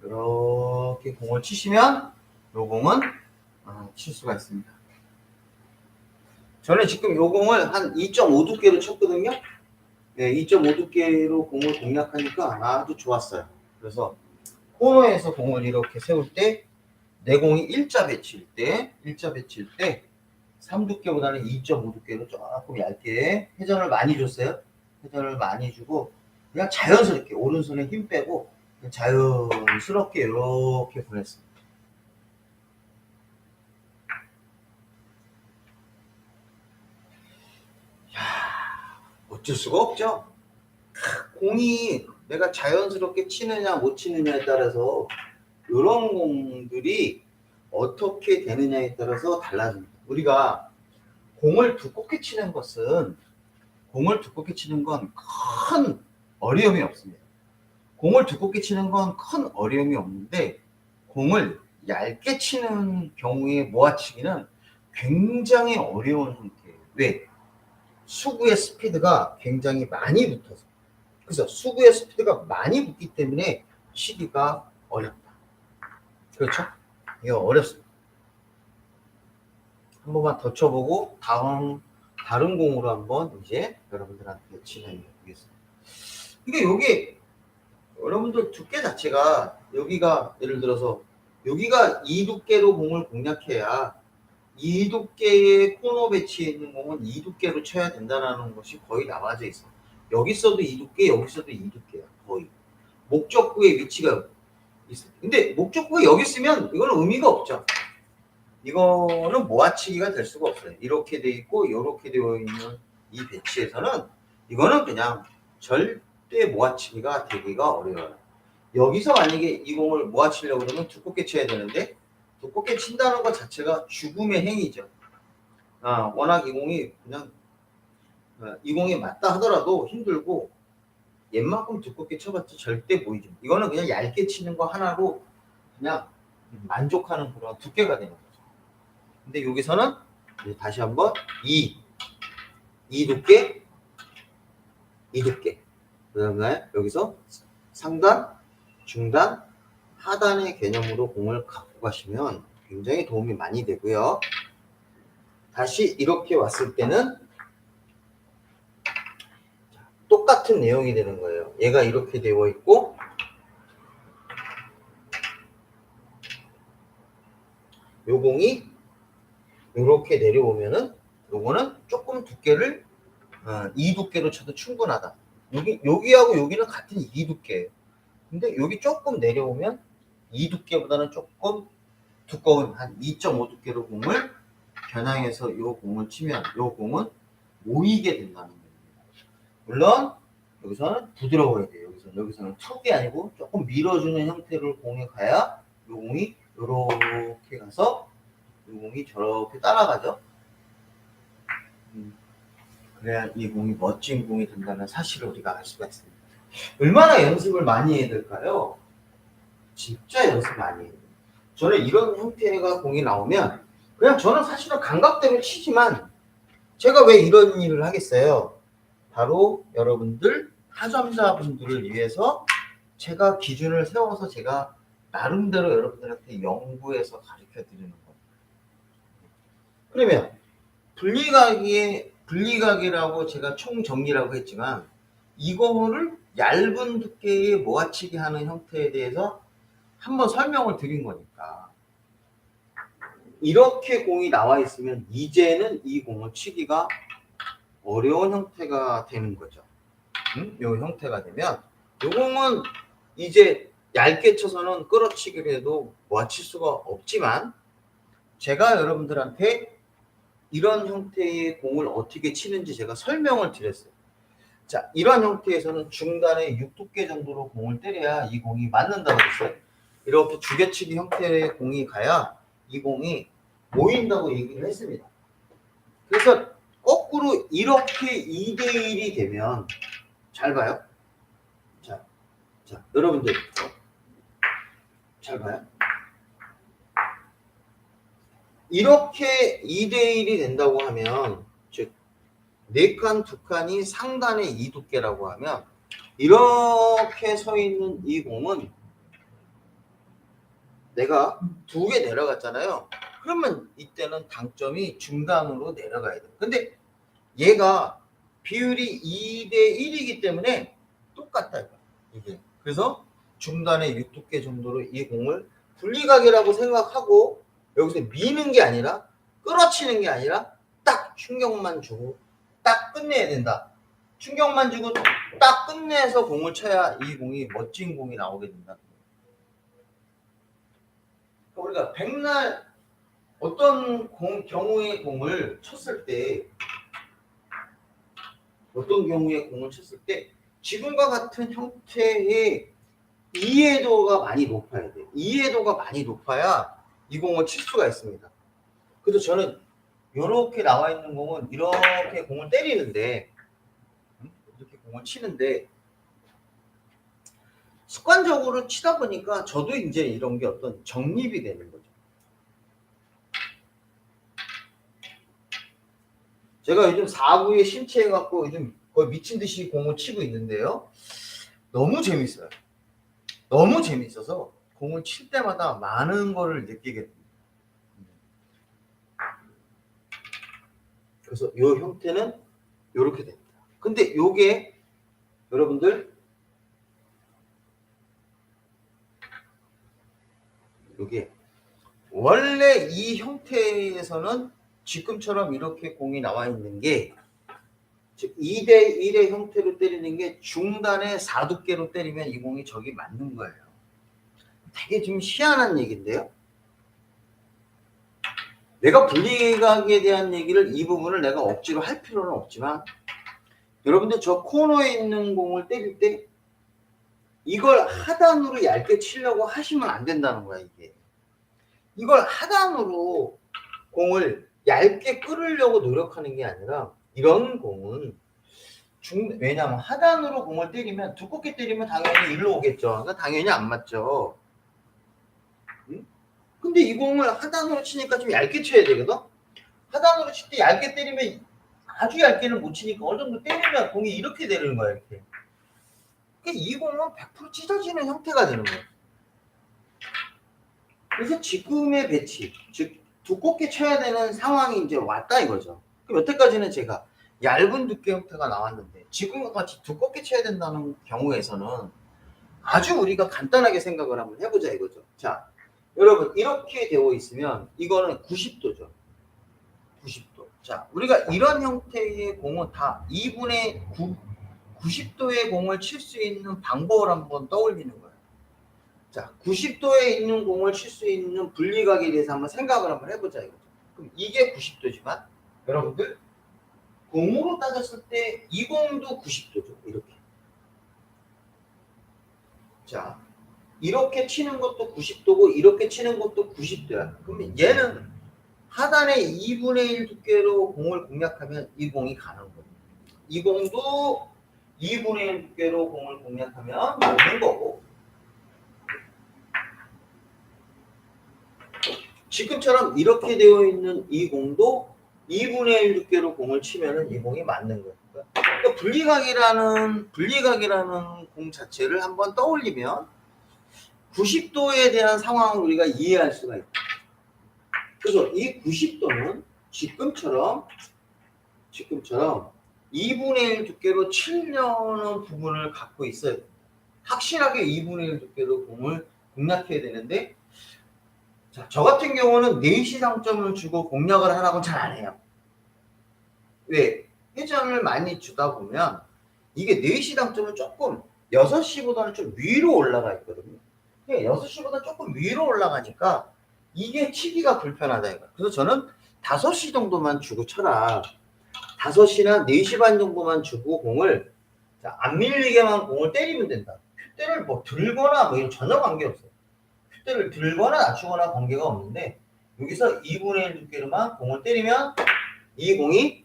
이렇게 공을 치시면 이 공은 칠 수가 있습니다. 저는 지금 이 공을 한 2.5 두께로 쳤거든요. 네, 2.5 두께로 공을 공략하니까 아주 좋았어요. 그래서 코너에서 공을 이렇게 세울 때 내 공이 일자 배치일 때 3두께보다는 2.5 두께로 조금 얇게 회전을 많이 줬어요. 회전을 많이 주고 그냥 자연스럽게 오른손에 힘 빼고 자연스럽게 이렇게 보냈습니다. 어쩔 수가 없죠. 공이 내가 자연스럽게 치느냐 못 치느냐에 따라서 이런 공들이 어떻게 되느냐에 따라서 달라집니다. 우리가 공을 두껍게 치는 것은 큰 어려움이 없습니다. 공을 두껍게 치는 건 큰 어려움이 없는데 공을 얇게 치는 경우에 모아치기는 굉장히 어려운 형태예요. 왜? 수구의 스피드가 굉장히 많이 붙어서. 그래서 수구의 스피드가 많이 붙기 때문에 치기가 어렵다. 그렇죠? 이거 어렵습니다. 한 번만 더 쳐보고 다른 공으로 한번 이제 여러분들한테 진행해 보겠습니다. 이게 여기 여러분들 두께 자체가 여기가 예를 들어서 여기가 이 두께로 공을 공략해야 이 두께의 코너 배치에 있는 공은 이 두께로 쳐야 된다는 것이 거의 나와져 있어요. 여기 있어도 이 두께, 여기 있어도 이 두께야. 거의. 목적구의 위치가 있어요. 근데 목적구가 여기 있으면 이거는 의미가 없죠. 이거는 모아치기가 될 수가 없어요. 이렇게 돼 있고 이렇게 되어 있는 이 배치에서는 이거는 그냥 절대 모아치기가 되기가 어려워요. 여기서 만약에 이 공을 모아치려고 그러면 두껍게 쳐야 되는데 두껍게 친다는 것 자체가 죽음의 행위죠. 워낙 이 공이 그냥 이 공이 맞다 하더라도 힘들고 옛만큼 두껍게 쳐봤자 절대 보이죠. 이거는 그냥 얇게 치는 거 하나로 그냥 만족하는 그런 두께가 되는 거죠. 근데 여기서는 다시 한번 이 두께, 이 두께. 그 다음에 여기서 상단, 중단, 하단의 개념으로 공을 갖고 가시면 굉장히 도움이 많이 되고요. 다시 이렇게 왔을 때는 똑같은 내용이 되는 거예요. 얘가 이렇게 되어 있고 요 공이 이렇게 내려오면은 요거는 조금 두께를 이 두께로 쳐도 충분하다. 여기하고 여기는 같은 이 두께예요. 근데 여기 조금 내려오면 이 두께보다는 조금 두꺼운 한 2.5 두께로 공을 겨냥해서 이 공을 치면 이 공은 모이게 된다는 겁니다. 물론 여기서는 부드러워야 돼요. 여기서는 턱이 아니고 조금 밀어주는 형태로 공이 가야 이 공이 이렇게 가서 이 공이 저렇게 따라가죠. 그래야 이 공이 멋진 공이 된다는 사실을 우리가 알 수가 있습니다. 얼마나 연습을 많이 해야 될까요? 진짜 연습 많이 해요. 저는 이런 형태가 공이 나오면 그냥 저는 사실은 감각 때문에 치지만 제가 왜 이런 일을 하겠어요? 바로 여러분들 타점자분들을 위해서 제가 기준을 세워서 제가 나름대로 여러분들한테 연구해서 가르쳐 드리는 겁니다. 그러면 분리각이라고 제가 총정리라고 했지만 이거를 얇은 두께의 모아치기 하는 형태에 대해서 한번 설명을 드린 거니까 이렇게 공이 나와 있으면 이제는 이 공을 치기가 어려운 형태가 되는 거죠. 이 형태가 되면 이 공은 이제 얇게 쳐서는 끌어치기를 해도 모아칠 수가 없지만 제가 여러분들한테 이런 형태의 공을 어떻게 치는지 제가 설명을 드렸어요. 자, 이런 형태에서는 중단에 6두께 정도로 공을 때려야 이 공이 맞는다고 했어요. 이렇게 죽여치기 형태의 공이 가야 이 공이 모인다고 얘기를 했습니다. 그래서 거꾸로 이렇게 2대1이 되면 잘 봐요. 자, 여러분들 잘 봐요. 이렇게 2대1이 된다고 하면, 즉 4칸, 2칸이 상단의 이 두께라고 하면, 이렇게 서 있는 이 공은 내가 2개 내려갔잖아요. 그러면 이때는 당점이 중간으로 내려가야 돼요. 근데 얘가 비율이 2대1이기 때문에 똑같다 이게. 그래서 중단의 6두께 정도로 이 공을 분리각이라고 생각하고 여기서 미는 게 아니라 끌어치는 게 아니라 딱 충격만 주고 딱 끝내야 된다. 충격만 주고 딱 끝내서 공을 쳐야 이 공이 멋진 공이 나오게 된다. 우리가 백날 어떤 경우의 공을 쳤을 때 지금과 같은 형태의 이해도가 많이 높아야 돼요. 이해도가 많이 높아야 이 공을 칠 수가 있습니다. 그래서 저는 이렇게 나와 있는 공은 이렇게 공을 때리는데, 이렇게 공을 치는데 습관적으로 치다 보니까 저도 이제 이런 게 어떤 정립이 되는 거죠. 제가 요즘 4구에 심취해갖고 요즘 거의 미친 듯이 공을 치고 있는데요. 너무 재밌어요. 너무 재밌어서 공을 칠 때마다 많은 거를 느끼게 됩니다. 그래서 이 형태는 이렇게 됩니다. 근데 요게 여러분들 요게 원래 이 형태에서는 지금처럼 이렇게 공이 나와 있는 게, 즉 2대1의 형태로 때리는 게 중단에 4두께로 때리면 이 공이 저기 맞는 거예요. 되게 좀 희한한 얘기인데요. 내가 분리각에 대한 얘기를, 이 부분을 내가 억지로 할 필요는 없지만, 여러분들 저 코너에 있는 공을 때릴 때 이걸 하단으로 얇게 치려고 하시면 안 된다는 거야. 이게 이걸 하단으로 공을 얇게 끌으려고 노력하는 게 아니라, 이런 공은 왜냐하면 하단으로 공을 때리면, 두껍게 때리면 당연히 일로 오겠죠. 그러니까 당연히 안 맞죠. 응? 근데 이 공을 하단으로 치니까 좀 얇게 쳐야 되거든. 하단으로 칠 때 얇게 때리면 아주 얇게는 못 치니까 어느 정도 때리면 공이 이렇게 되는 거야. 이렇게. 그러니까 이 공은 100% 찢어지는 형태가 되는 거야. 그래서 지금의 배치, 즉 두껍게 쳐야 되는 상황이 이제 왔다 이거죠. 그럼 여태까지는 제가 얇은 두께 형태가 나왔는데, 지금과 같이 두껍게 쳐야 된다는 경우에서는 아주 우리가 간단하게 생각을 한번 해보자 이거죠. 자, 여러분 이렇게 되어 있으면 이거는 90도죠. 90도. 자, 우리가 이런 형태의 공은 다 2분의 9, 90도의 공을 칠 수 있는 방법을 한번 떠올리는 거예요. 자, 90도에 있는 공을 칠 수 있는 분리각에 대해서 한번 생각을 한번 해보자 이거죠. 그럼 이게 90도지만 여러분들 공으로 따졌을 때 이 공도 90도죠. 이렇게. 자, 이렇게 치는 것도 90도고 이렇게 치는 것도 90도야. 그러면 얘는 하단에 2분의 1 두께로 공을 공략하면 이 공이 가는 거예요. 이 공도 2분의 1 두께로 공을 공략하면 맞는 거고, 지금처럼 이렇게 되어 있는 이 공도 2분의 1 두께로 공을 치면은 이 공이 맞는 거예요. 그러니까 분리각이라는 공 자체를 한번 떠올리면 90도에 대한 상황을 우리가 이해할 수가 있다. 그래서 이 90도는 지금처럼 2분의 1 두께로 치려는 부분을 갖고 있어요. 확실하게 2분의 1 두께로 공을 공략해야 되는데, 자, 저 같은 경우는 4시 당점을 주고 공략을 하라고 잘 안 해요. 왜? 회전을 많이 주다 보면 이게 4시 당점은 조금 6시보다는 좀 위로 올라가 있거든요. 6시보다 조금 위로 올라가니까 이게 치기가 불편하다 이거야. 그래서 저는 5시 정도만 주고 쳐라. 5시나 4시 반 정도만 주고 공을, 자, 안 밀리게만 공을 때리면 된다. 큐대를 뭐 들거나 뭐 이런 전혀 관계없어요. 큐대를 들거나 낮추거나 관계가 없는데, 여기서 2분의 1 두께로만 공을 때리면 이 공이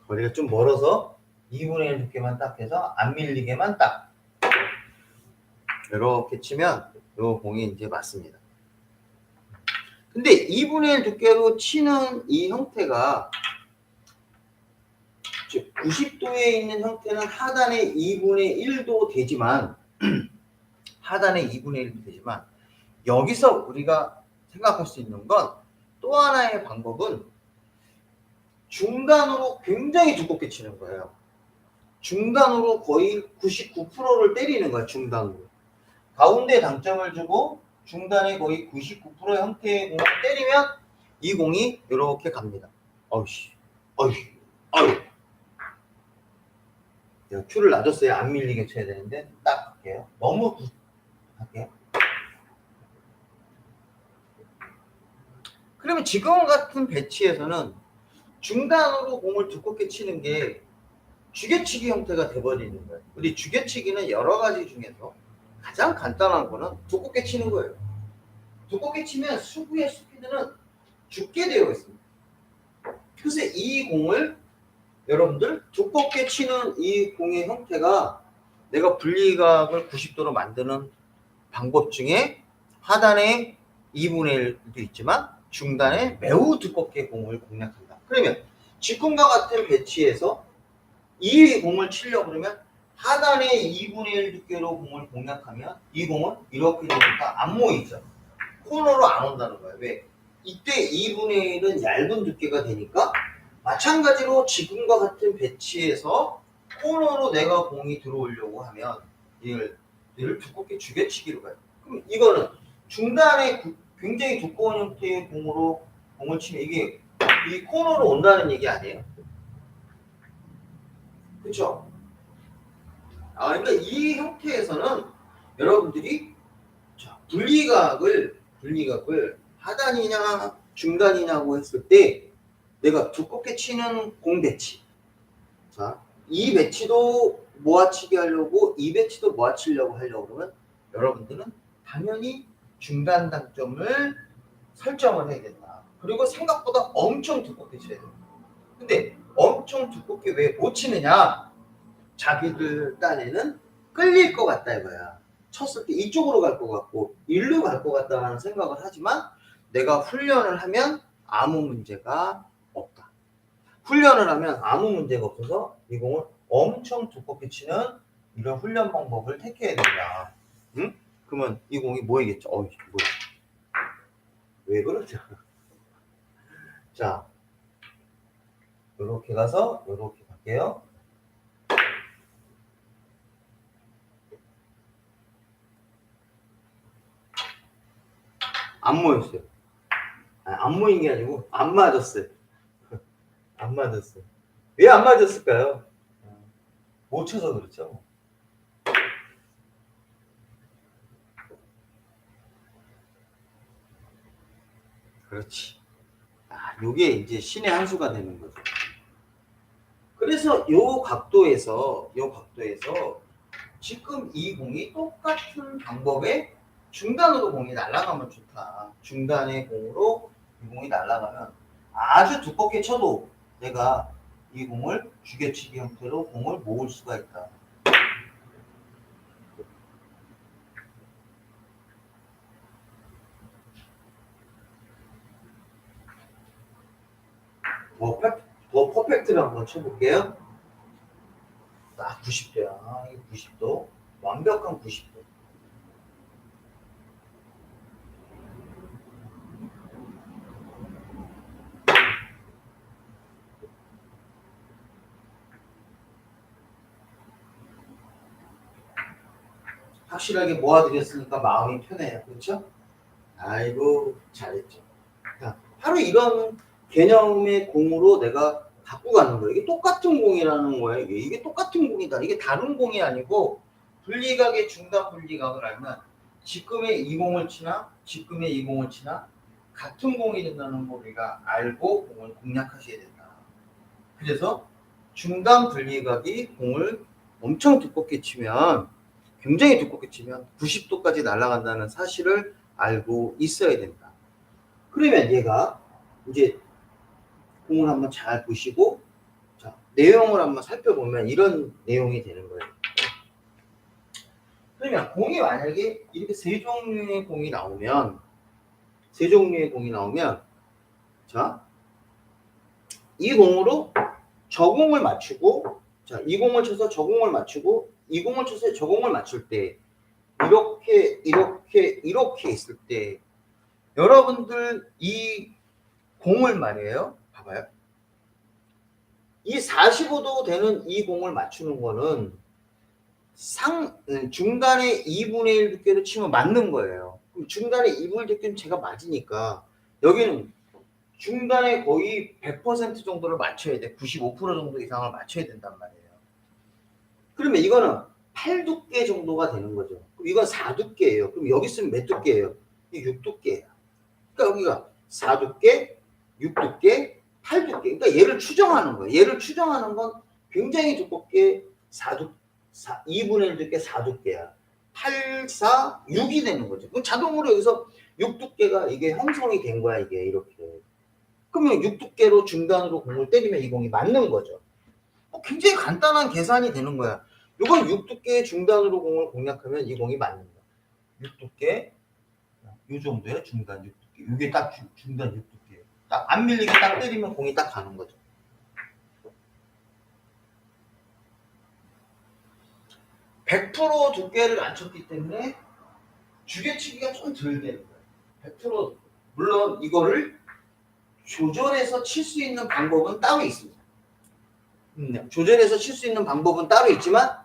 거리가 좀 멀어서 2분의 1 두께만 딱 해서 안 밀리게만 딱 이렇게 치면 요 공이 이제 맞습니다. 근데 2분의 1 두께로 치는 이 형태가, 즉 90도에 있는 형태는 하단의 2분의 1도 되지만 하단의 2분의 1도 되지만, 여기서 우리가 생각할 수 있는 건 또 하나의 방법은 중단으로 굉장히 두껍게 치는 거예요. 중단으로 거의 99%를 때리는 거야. 중단으로 가운데 당점을 주고 중단에 거의 99% 형태의 공을 때리면 이 공이 이렇게 갑니다. 어이씨, 어이, 어이. 내가 큐를 놔줬어요. 안 밀리게 쳐야 되는데 딱 할게요. 너무 할게요. 그러면 지금 같은 배치에서는 중단으로 공을 두껍게 치는 게 죽여치기 형태가 돼버리는 거예요. 우리 죽여치기는 여러 가지 중에서 가장 간단한 거는 두껍게 치는 거예요. 두껍게 치면 수구의 스피드는 죽게 되어 있습니다. 그래서 이 공을 여러분들 두껍게 치는 이 공의 형태가 내가 분리각을 90도로 만드는 방법 중에 하단에 2분의 1도 있지만 중단에 매우 두껍게 공을 공략한다. 그러면 지금과 같은 배치에서 이 공을 치려고 그러면 하단에 2분의 1 두께로 공을 공략하면 이 공은 이렇게 되니까 안 모이죠. 코너로 안 온다는 거예요. 왜? 이때 2분의 1은 얇은 두께가 되니까 마찬가지로 지금과 같은 배치에서 코너로 내가 공이 들어오려고 하면 얘를 두껍게 죽여치기로 가요. 그럼 이거는 중단에 굉장히 두꺼운 형태의 공으로 공을 치면 이게 이 코너로 온다는 얘기 아니에요? 그렇죠? 그러니까 이 형태에서는 여러분들이 분리각을 하단이냐 중단이냐고 했을 때 내가 두껍게 치는 공 배치, 자, 이 배치도 모아치기 하려고 이 배치도 모아치려고 하려고 그러면 여러분들은 당연히 중단 당점을 설정을 해야 된다. 그리고 생각보다 엄청 두껍게 쳐야 된다. 근데 엄청 두껍게 왜 못 치느냐? 자기들 딴에는 끌릴 것 같다 이거야. 쳤을 때 이쪽으로 갈 것 같고 일로 갈 것 같다는 생각을 하지만 내가 훈련을 하면 아무 문제가 없다. 훈련을 하면 아무 문제가 없어서 이 공을 엄청 두껍게 치는 이런 훈련 방법을 택해야 된다. 응? 그러면 이 공이 뭐이겠죠? 뭐야? 왜 그러죠? 자, 요렇게 가서 요렇게 갈게요. 안 모였어요. 안 모인 게 아니고 안 맞았어요. 안 맞았어요. 왜 안 맞았을까요? 못 쳐서 그렇죠. 그렇지. 요게 이제 신의 한 수가 되는 거죠. 그래서 요 각도에서 지금 이 공이 똑같은 방법에 중단으로 공이 날아가면 좋다. 중단의 공으로 이 공이 날아가면 아주 두껍게 쳐도 내가 이 공을 죽여치기 형태로 공을 모을 수가 있다. 더 퍼펙트를 한번 쳐볼게요. 딱 90도야. 90도. 완벽한 90도. 확실하게 모아드렸으니까 마음이 편해요. 그렇죠? 아이고 잘했죠. 바로 이런 개념의 공으로 내가 갖고 가는 거예요. 이게 똑같은 공이라는 거예요. 이게 똑같은 공이다. 이게 다른 공이 아니고 분리각의 중단 분리각을 알면 지금의 이 공을 치나 지금의 이 공을 치나 같은 공이 된다는 걸 우리가 알고 공을 공략하셔야 된다. 그래서 중단 분리각이 공을 엄청 두껍게 치면 굉장히 두껍게 치면 90도까지 날아간다는 사실을 알고 있어야 된다. 그러면 얘가 이제 공을 한번 잘 보시고 자, 내용을 한번 살펴보면 이런 내용이 되는 거예요. 그러면 공이 만약에 이렇게 세 종류의 공이 나오면 자, 이 공으로 저 공을 맞추고, 자, 이 공을 쳐서 저 공을 맞추고, 이 공을 쳐서 저 공을 맞출 때, 이렇게 있을 때, 여러분들 이 공을 말이에요. 봐봐요. 이 45도 되는 이 공을 맞추는 거는 중간에 2분의 1 두께로 치면 맞는 거예요. 그럼 중간에 2분의 1 두께는 제가 맞으니까 여기는 중간에 거의 100% 정도를 맞춰야 돼. 95% 정도 이상을 맞춰야 된단 말이에요. 그러면 이거는 8두께 정도가 되는 거죠. 그럼 이건 4두께예요. 그럼 여기 있으면 몇 두께예요? 6두께예요. 그러니까 여기가 4두께, 6두께, 8두께. 그러니까 얘를 추정하는 거예요. 얘를 추정하는 건 굉장히 두껍게 2분의 1 두께 4두께야. 8, 4, 6이 되는 거죠. 그럼 자동으로 여기서 6두께가 이게 형성이 된 거야, 이게 이렇게. 그러면 6두께로 중간으로 공을 때리면 이 공이 맞는 거죠. 굉장히 간단한 계산이 되는 거야. 이건 6두께의 중단으로 공을 공략하면 이 공이 맞는 거야. 6두께, 이 정도의 중단 6두께. 이게 딱 중단 6두께. 딱 안 밀리게 딱 때리면 공이 딱 가는 거죠. 100% 두께를 안 쳤기 때문에 주개치기가 좀 덜 되는 거예요. 100% 물론 이거를 조절해서 칠 수 있는 방법은 따로 있습니다. 조절해서 칠 수 있는 방법은 따로 있지만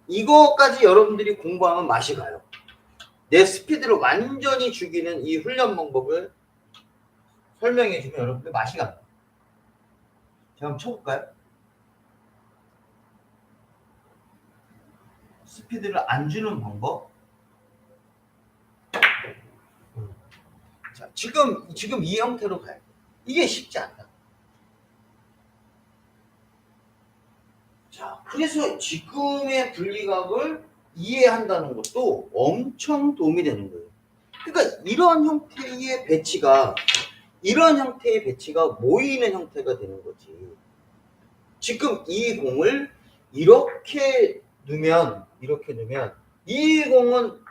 이거까지 여러분들이 공부하면 맛이 가요. 내 스피드를 완전히 죽이는 이 훈련 방법을 설명해 주면 여러분들 맛이 갑니다. 제가 한번 쳐볼까요? 스피드를 안 주는 방법. 자, 지금 이 형태로 가요. 이게 쉽지 않다. 자, 그래서 지금의 분리각을 이해한다는 것도 엄청 도움이 되는 거예요. 그러니까 이런 형태의 배치가 모이는 형태가 되는 거지. 지금 이 공을 이렇게 넣으면 이 공은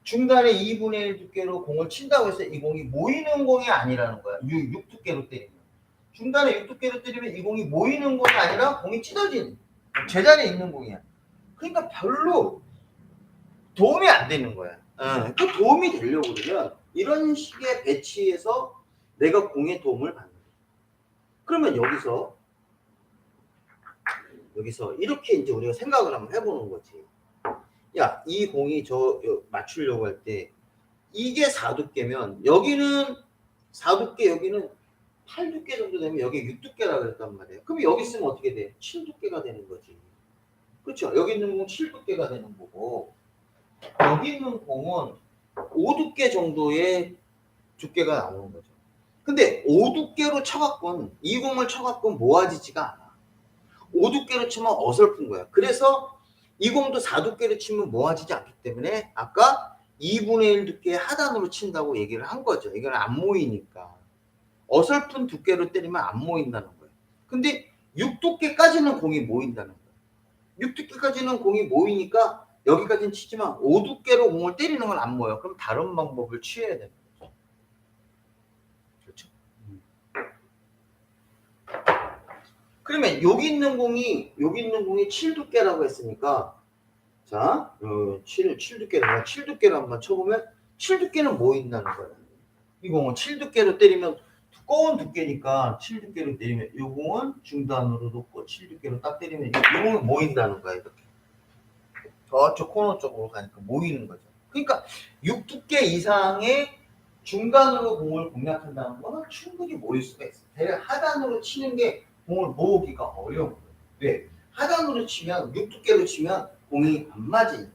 중간에 2분의 1 두께로 공을 친다고 해서 이 공이 모이는 공이 아니라는 거야. 6 두께로 때리면. 중간에 6 두께로 때리면 이 공이 모이는 공이 아니라 공이 찢어진 제자리에 있는 공이야. 그러니까 별로 도움이 안 되는 거야. 그 도움이 되려고 그러면 이런 식의 배치에서 내가 공의 도움을 받는 거야. 그러면 여기서 이렇게 이제 우리가 생각을 한번 해보는 거지. 야, 이 공이 맞추려고 할 때 이게 4두께면 여기는 4두께, 여기는 8두께 정도 되면 여기 6두께라고 그랬단 말이에요. 그럼 여기 있으면 어떻게 돼? 7두께가 되는 거지. 그렇죠? 여기 있는 공은 7두께가 되는 거고 여기 있는 공은 5두께 정도의 두께가 나오는 거죠. 근데 5두께로 쳐갖고는 이 공을 쳐갖고는 모아지지가 않아. 5두께로 치면 어설픈 거야. 그래서 이 공도 4두께로 치면 모아지지 않기 때문에 아까 2분의 1 두께의 하단으로 친다고 얘기를 한 거죠. 이건 안 모이니까. 어설픈 두께로 때리면 안 모인다는 거예요. 근데 6두께까지는 공이 모인다는 거예요. 6두께까지는 공이 모이니까 여기까지는 치지만 5두께로 공을 때리는 건 안 모여. 그럼 다른 방법을 취해야 되는 거죠. 그렇죠? 그러면 여기 있는 공이 7두께라고 했으니까 자, 7두께를 한번 쳐보면 7두께는 모인다는 거예요. 이 공은 7두께로 때리면 두꺼운 두께니까 7두께로 때리면 이 공은 중단으로 놓고 7두께로 딱 때리면 이 공은 모인다는 거야. 이렇게 저쪽 코너 쪽으로 가니까 모이는 거죠. 그러니까 6두께 이상의 중간으로 공을 공략한다는 거는 충분히 모일 수가 있어요. 대략 하단으로 치는 게 공을 모으기가 어려운 거예요. 왜? 하단으로 치면 6두께로 치면 공이 안 맞으니까.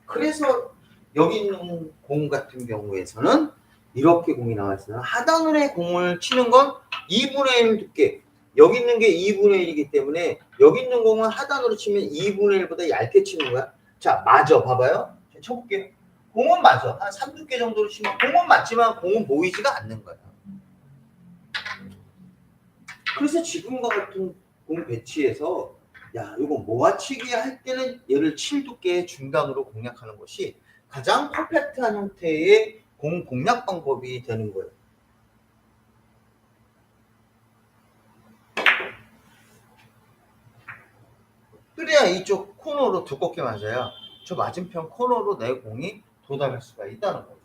그래서 여기 있는 공 같은 경우에서는 이렇게 공이 나와 있어요. 하단으로의 공을 치는 건 2분의 1 두께. 여기 있는 게 2분의 1이기 때문에 여기 있는 공은 하단으로 치면 2분의 1보다 얇게 치는 거야. 자, 맞아. 봐봐요. 쳐볼게요. 공은 맞아. 한 3두께 정도로 치면 공은 맞지만 공은 모이지가 않는 거야. 그래서 지금과 같은 공 배치에서 야, 이거 모아치기 할 때는 얘를 7두께의 중단으로 공략하는 것이 가장 퍼펙트한 형태의 공 공략 방법이 되는 거예요. 그래야 이쪽 코너로 두껍게 맞아야 저 맞은편 코너로 내 공이 도달할 수가 있다는 거죠.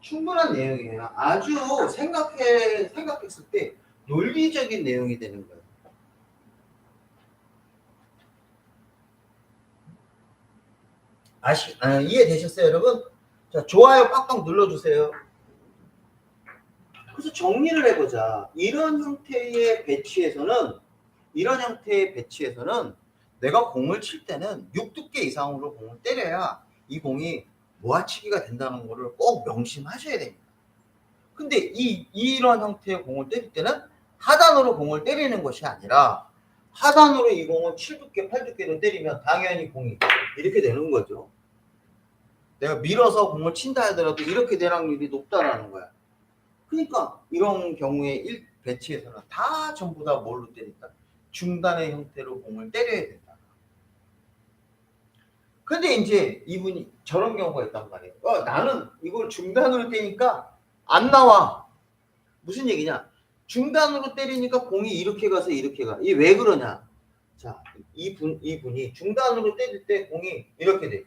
충분한 내용이에요. 아주 생각했을 때 논리적인 내용이 되는 거예요. 이해되셨어요, 여러분? 자, 좋아요 꽉꽉 눌러주세요. 그래서 정리를 해보자. 이런 형태의 배치에서는 내가 공을 칠 때는 6두께 이상으로 공을 때려야 이 공이 모아치기가 된다는 것을 꼭 명심하셔야 됩니다. 근데 이런 형태의 공을 때릴 때는 하단으로 공을 때리는 것이 아니라 하단으로 이 공을 7두께, 8두께로 때리면 당연히 공이 이렇게 되는 거죠. 내가 밀어서 공을 친다 하더라도 이렇게 될 확률이 높다라는 거야. 그러니까 이런 경우에 배치에서는 다 전부 다 뭘로 때린다? 중단의 형태로 공을 때려야 된다. 근데 이제 이분이 저런 경우가 있단 말이에요. 나는 이걸 중단으로 때리니까 안 나와. 무슨 얘기냐? 중단으로 때리니까 공이 이렇게 가서 이렇게 가. 이게 왜 그러냐? 자, 이분이 중단으로 때릴 때 공이 이렇게 돼.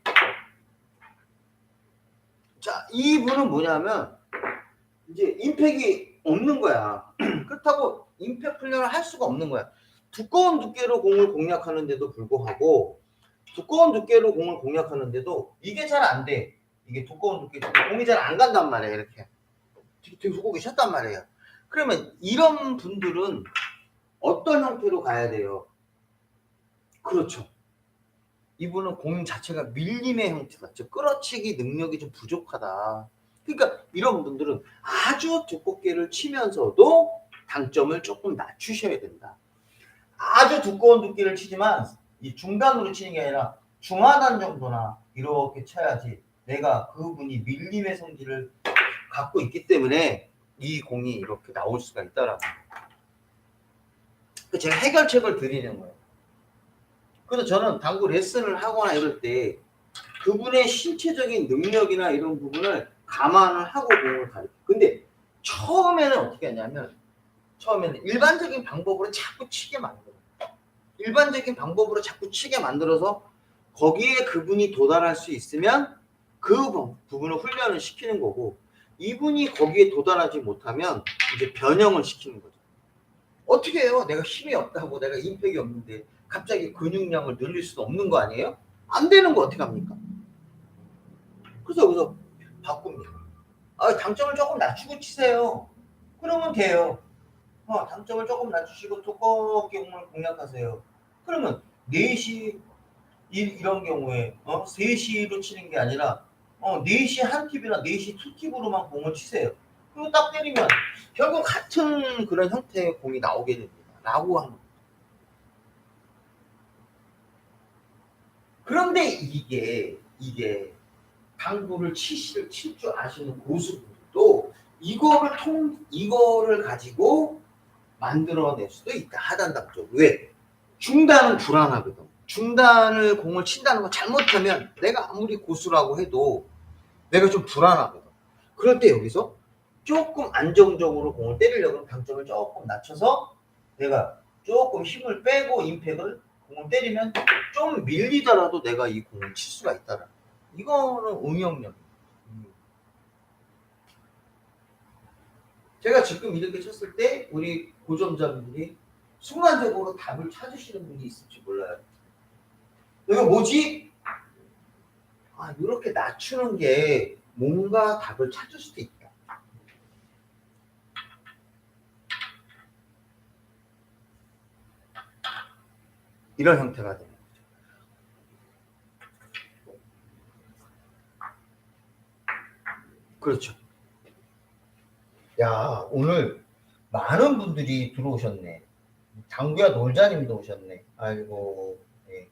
자, 이분은 뭐냐면 이제 임팩이 없는 거야. 그렇다고 임팩 훈련을 할 수가 없는 거야. 두꺼운 두께로 공을 공략하는데도 불구하고 이게 잘 안 돼. 이게 두꺼운 두께 공이 잘 안 간단 말이야. 이렇게 되게 두고 계셨단 말이에요. 그러면 이런 분들은 어떤 형태로 가야 돼요? 그렇죠. 이분은 공 자체가 밀림의 형태다. 즉 끌어치기 능력이 좀 부족하다. 그러니까 이런 분들은 아주 두껍게를 치면서도 당점을 조금 낮추셔야 된다. 아주 두꺼운 두께를 치지만 이 중단으로 치는 게 아니라 중하단 정도나 이렇게 쳐야지 내가 그분이 밀림의 성질을 갖고 있기 때문에 이 공이 이렇게 나올 수가 있다라고. 제가 해결책을 드리는 거예요. 그래서 저는 당구 레슨을 하거나 이럴 때 그분의 신체적인 능력이나 이런 부분을 감안을 하고 공을 가르쳐요. 근데 처음에는 어떻게 하냐면 일반적인 방법으로 자꾸 치게 만들어요. 일반적인 방법으로 자꾸 치게 만들어서 거기에 그분이 도달할 수 있으면 그 부분을 훈련을 시키는 거고, 이분이 거기에 도달하지 못하면 이제 변형을 시키는 거죠. 어떻게 해요? 내가 힘이 없다고, 내가 임팩이 없는데 갑자기 근육량을 늘릴 수도 없는 거 아니에요? 안 되는 거 어떻게 합니까? 그래서 여기서 바꿉니다. 당점을 조금 낮추고 치세요. 그러면 돼요. 당점을 조금 낮추시고 두껍게 공을 공략하세요. 그러면 4시 이런 경우에 3시로 치는 게 아니라 4시 한 팁이나 4시 투 팁으로만 공을 치세요. 그리고 딱 때리면 결국 같은 그런 형태의 공이 나오게 됩니다. 라고 하는 거예요. 그런데 이게 당구를 칠 줄 아시는 고수분들도 이거를 가지고 만들어낼 수도 있다. 하단 당점. 왜? 중단은 불안하거든. 중단을 공을 친다는 거 잘못하면 내가 아무리 고수라고 해도 내가 좀 불안하거든. 그럴 때 여기서 조금 안정적으로 공을 때리려고 당점을 조금 낮춰서 내가 조금 힘을 빼고 임팩을 공을 때리면 좀 밀리더라도 내가 이 공을 칠 수가 있다라. 이거는 응용력. 제가 지금 이렇게 쳤을 때 우리 고점자분들이 순간적으로 답을 찾으시는 분이 있을지 몰라요. 이거 뭐지? 이렇게 낮추는 게 뭔가 답을 찾을 수도 있다. 이런 형태가 되는 거죠. 그렇죠. 야, 오늘 많은 분들이 들어오셨네. 당구야 놀자님도 오셨네. 아이고. 네.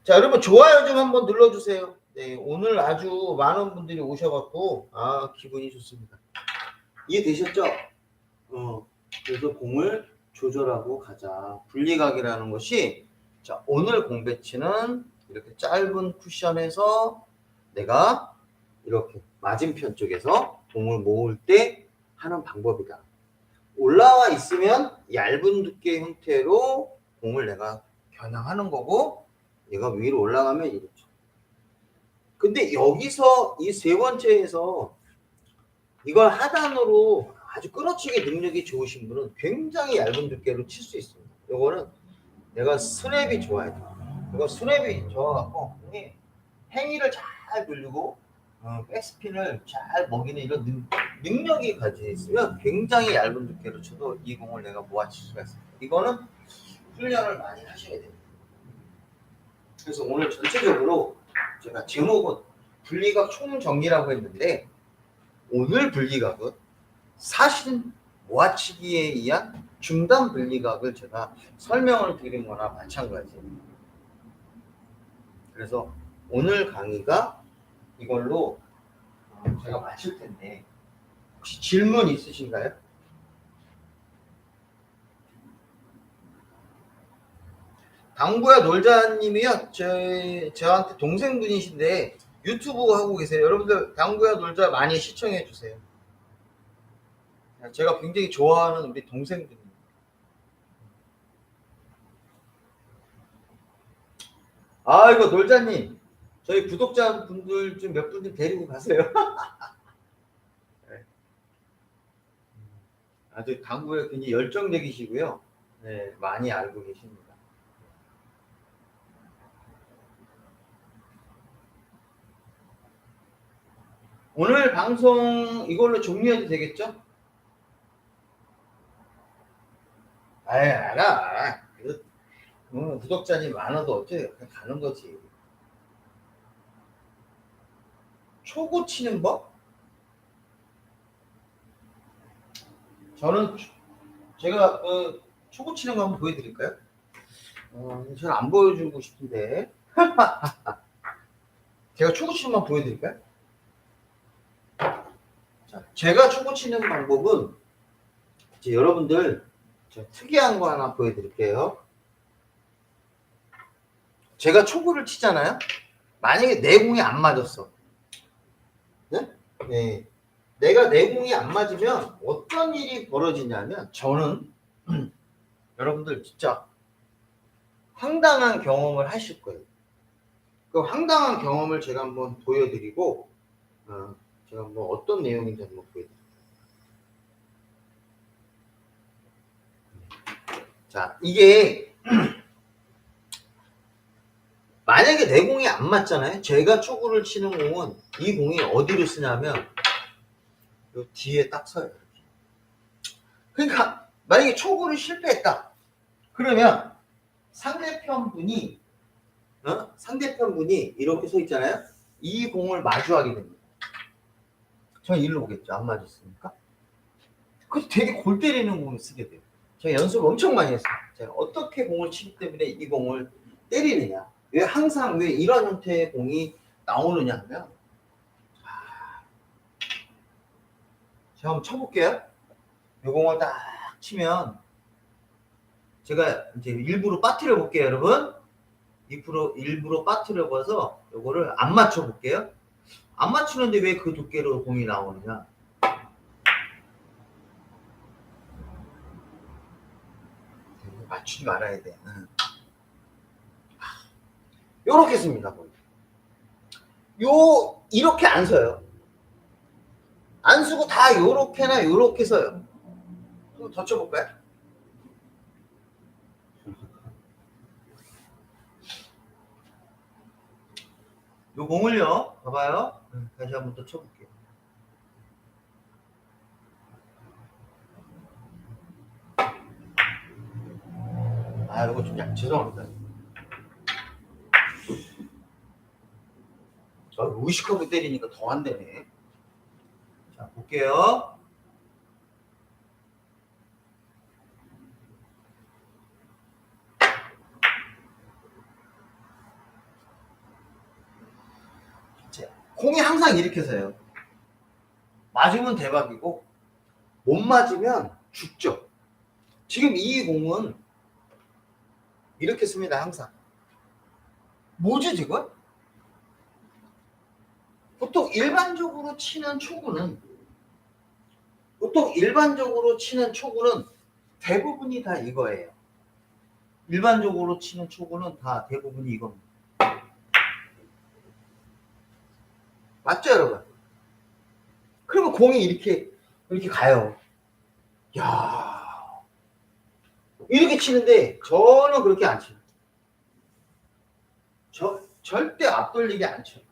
자, 여러분 좋아요 좀 한번 눌러주세요. 네, 오늘 아주 많은 분들이 오셔갖고 기분이 좋습니다. 이해되셨죠? 그래서 공을 조절하고 가자. 분리각이라는 것이, 자, 오늘 공 배치는 이렇게 짧은 쿠션에서 내가 이렇게 맞은편 쪽에서 공을 모을 때 하는 방법이다. 올라와 있으면 얇은 두께 형태로 공을 내가 겨냥하는 거고, 얘가 위로 올라가면 이렇죠. 근데 여기서 이 세 번째에서 이걸 하단으로 아주 끌어치기 능력이 좋으신 분은 굉장히 얇은 두께로 칠 수 있습니다. 이거는 내가 스냅이 좋아야 돼. 이거 스냅이 좋아갖고 행위를 잘 돌리고 백스핀을 잘 먹이는 이런 능력이 가지고 있으면 굉장히 얇은 두께로 쳐도 이 공을 내가 모아칠 수가 있습니다. 이거는 훈련을 많이 하셔야 돼요. 그래서 오늘 전체적으로 제가 제목은 분리각 총정리라고 했는데, 오늘 분리각은 사신 모아치기에 의한 중단 분리각을 제가 설명을 드린 거나 마찬가지입니다. 그래서 오늘 강의가 이걸로 제가 마칠 텐데, 혹시 질문 있으신가요? 당구야 놀자님이요. 저한테 동생분이신데 유튜브 하고 계세요. 여러분들 당구야 놀자 많이 시청해 주세요. 제가 굉장히 좋아하는 우리 동생분입니다. 이거 놀자님, 저희 구독자분들 좀 몇 분 좀 데리고 가세요. 네. 아주 당구에 굉장히 열정적이시고요. 네, 많이 알고 계십니다. 오늘 방송 이걸로 종료해도 되겠죠? 알아. 구독자님 많아도 어째 그냥 가는 거지. 초구 치는 법? 저는 제가 초구 치는 거 한번 보여드릴까요? 잘 안 보여주고 싶은데. 제가 초구 치는 거 한번 보여드릴까요? 자, 제가 초구 치는 방법은 이제 여러분들 특이한 거 하나 보여드릴게요. 제가 초구를 치잖아요. 만약에 내 공이 안 맞았어. 네? 네. 내가 내 공이 안 맞으면 어떤 일이 벌어지냐면, 저는 여러분들 진짜 황당한 경험을 하실 거예요. 그 황당한 경험을 제가 한번 보여드리고, 제가 한번 어떤 내용인지 한번 보여드릴게요. 자, 이게 만약에 내 공이 안 맞잖아요. 제가 초구를 치는 공은 이 공이 어디로 쓰냐면 요 뒤에 딱 서요. 이렇게. 그러니까 만약에 초구를 실패했다. 그러면 상대편 분이 이렇게 서 있잖아요. 이 공을 마주하게 됩니다. 저는 일로 오겠죠. 안 맞았으니까. 그래서 되게 골 때리는 공을 쓰게 돼요. 제가 연습을 엄청 많이 했어요. 제가 어떻게 공을 치기 때문에 이 공을 때리느냐. 왜 항상 왜 이런 형태의 공이 나오느냐 하면, 제가 한번 쳐볼게요. 이 공을 딱 치면, 제가 이제 일부러 빠뜨려 볼게요, 여러분. 일부러 빠뜨려 봐서 요거를 안 맞춰 볼게요. 안 맞추는데 왜 그 두께로 공이 나오느냐. 맞추지 말아야 돼. 요렇게 씁니다. 이렇게 안 서요. 안 쓰고 다 요렇게나 요렇게 서요. 한번 더 쳐볼까요? 요 공을요, 봐봐요. 다시 한번 더 쳐볼게요. 이거 좀 죄송합니다. 의식하고 때리니까 더 안 되네. 자, 볼게요. 공이 항상 이렇게 서요. 맞으면 대박이고, 못 맞으면 죽죠. 지금 이 공은 이렇게 씁니다. 항상. 뭐지 지금? 보통 일반적으로 치는 초구는 대부분이 다 이거예요. 일반적으로 치는 초구는 다 대부분이 이겁니다. 맞죠, 여러분? 그러면 공이 이렇게 가요. 야, 이렇게 치는데 저는 그렇게 안 쳐요. 절대 앞돌리게 안 쳐요.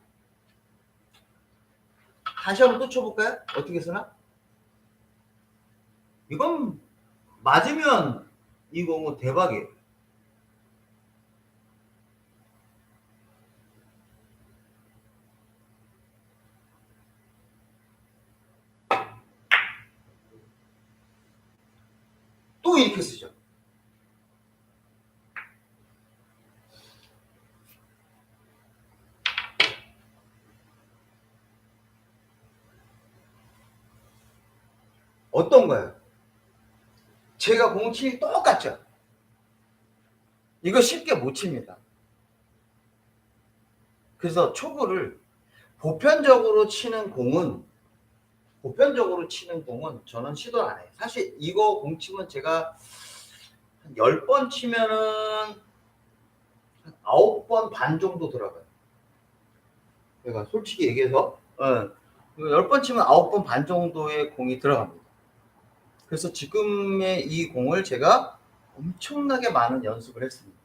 다시 한번 또 쳐볼까요? 어떻게 쓰나? 이건 맞으면 이 공은 대박이에요. 또 이렇게 쓰죠. 어떤 거예요? 제가 공 치기 똑같죠? 이거 쉽게 못 칩니다. 그래서 초구를 보편적으로 치는 공은 저는 시도 안 해요. 사실 이거 공 치면 제가 한 10번 치면은 한 9번 반 정도 들어가요. 제가 솔직히 얘기해서 10번 치면 9번 반 정도의 공이 들어갑니다. 그래서 지금의 이 공을 제가 엄청나게 많은 연습을 했습니다.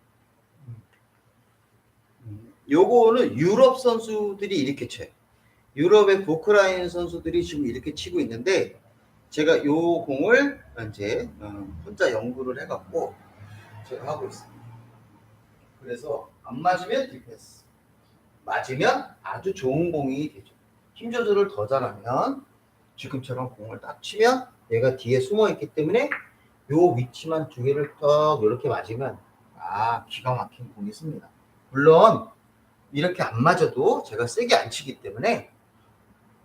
요거는 유럽 선수들이 이렇게 쳐요. 유럽의 보크라인 선수들이 지금 이렇게 치고 있는데 제가 요 공을 이제 혼자 연구를 해갖고 제가 하고 있습니다. 그래서 안 맞으면 디펜스, 맞으면 아주 좋은 공이 되죠. 힘 조절을 더 잘하면 지금처럼 공을 딱 치면 얘가 뒤에 숨어 있기 때문에 요 위치만 두 개를 딱 이렇게 맞으면 기가 막힌 공이 씁니다. 물론 이렇게 안 맞아도 제가 세게 안 치기 때문에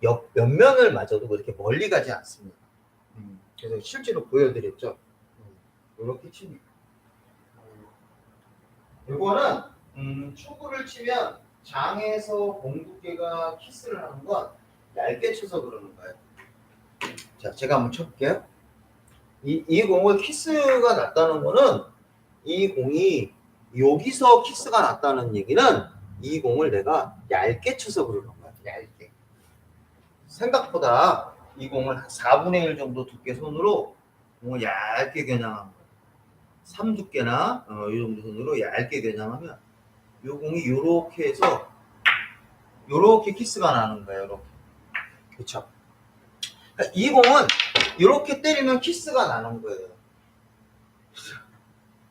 옆면을 맞아도 그렇게 멀리 가지 않습니다. 그래서 실제로 보여드렸죠. 이렇게 칩니다. 이거는 축구를 치면 장에서 공 두께가 키스를 하는 건 얇게 쳐서 그러는 거예요. 자, 제가 한번 쳐볼게요. 이 공을 키스가 났다는 거는 이 공이 여기서 키스가 났다는 얘기는 이 공을 내가 얇게 쳐서 그러는 거야. 얇게. 생각보다 이 공을 한 4분의 1 정도 두께 손으로 공을 얇게 겨냥한 거야. 3두께나 이 정도 손으로 얇게 겨냥하면 이 공이 요렇게 해서 요렇게 키스가 나는 거예요. 요렇게. 그쵸? 그러니까 이 공은 요렇게 때리면 키스가 나는 거예요.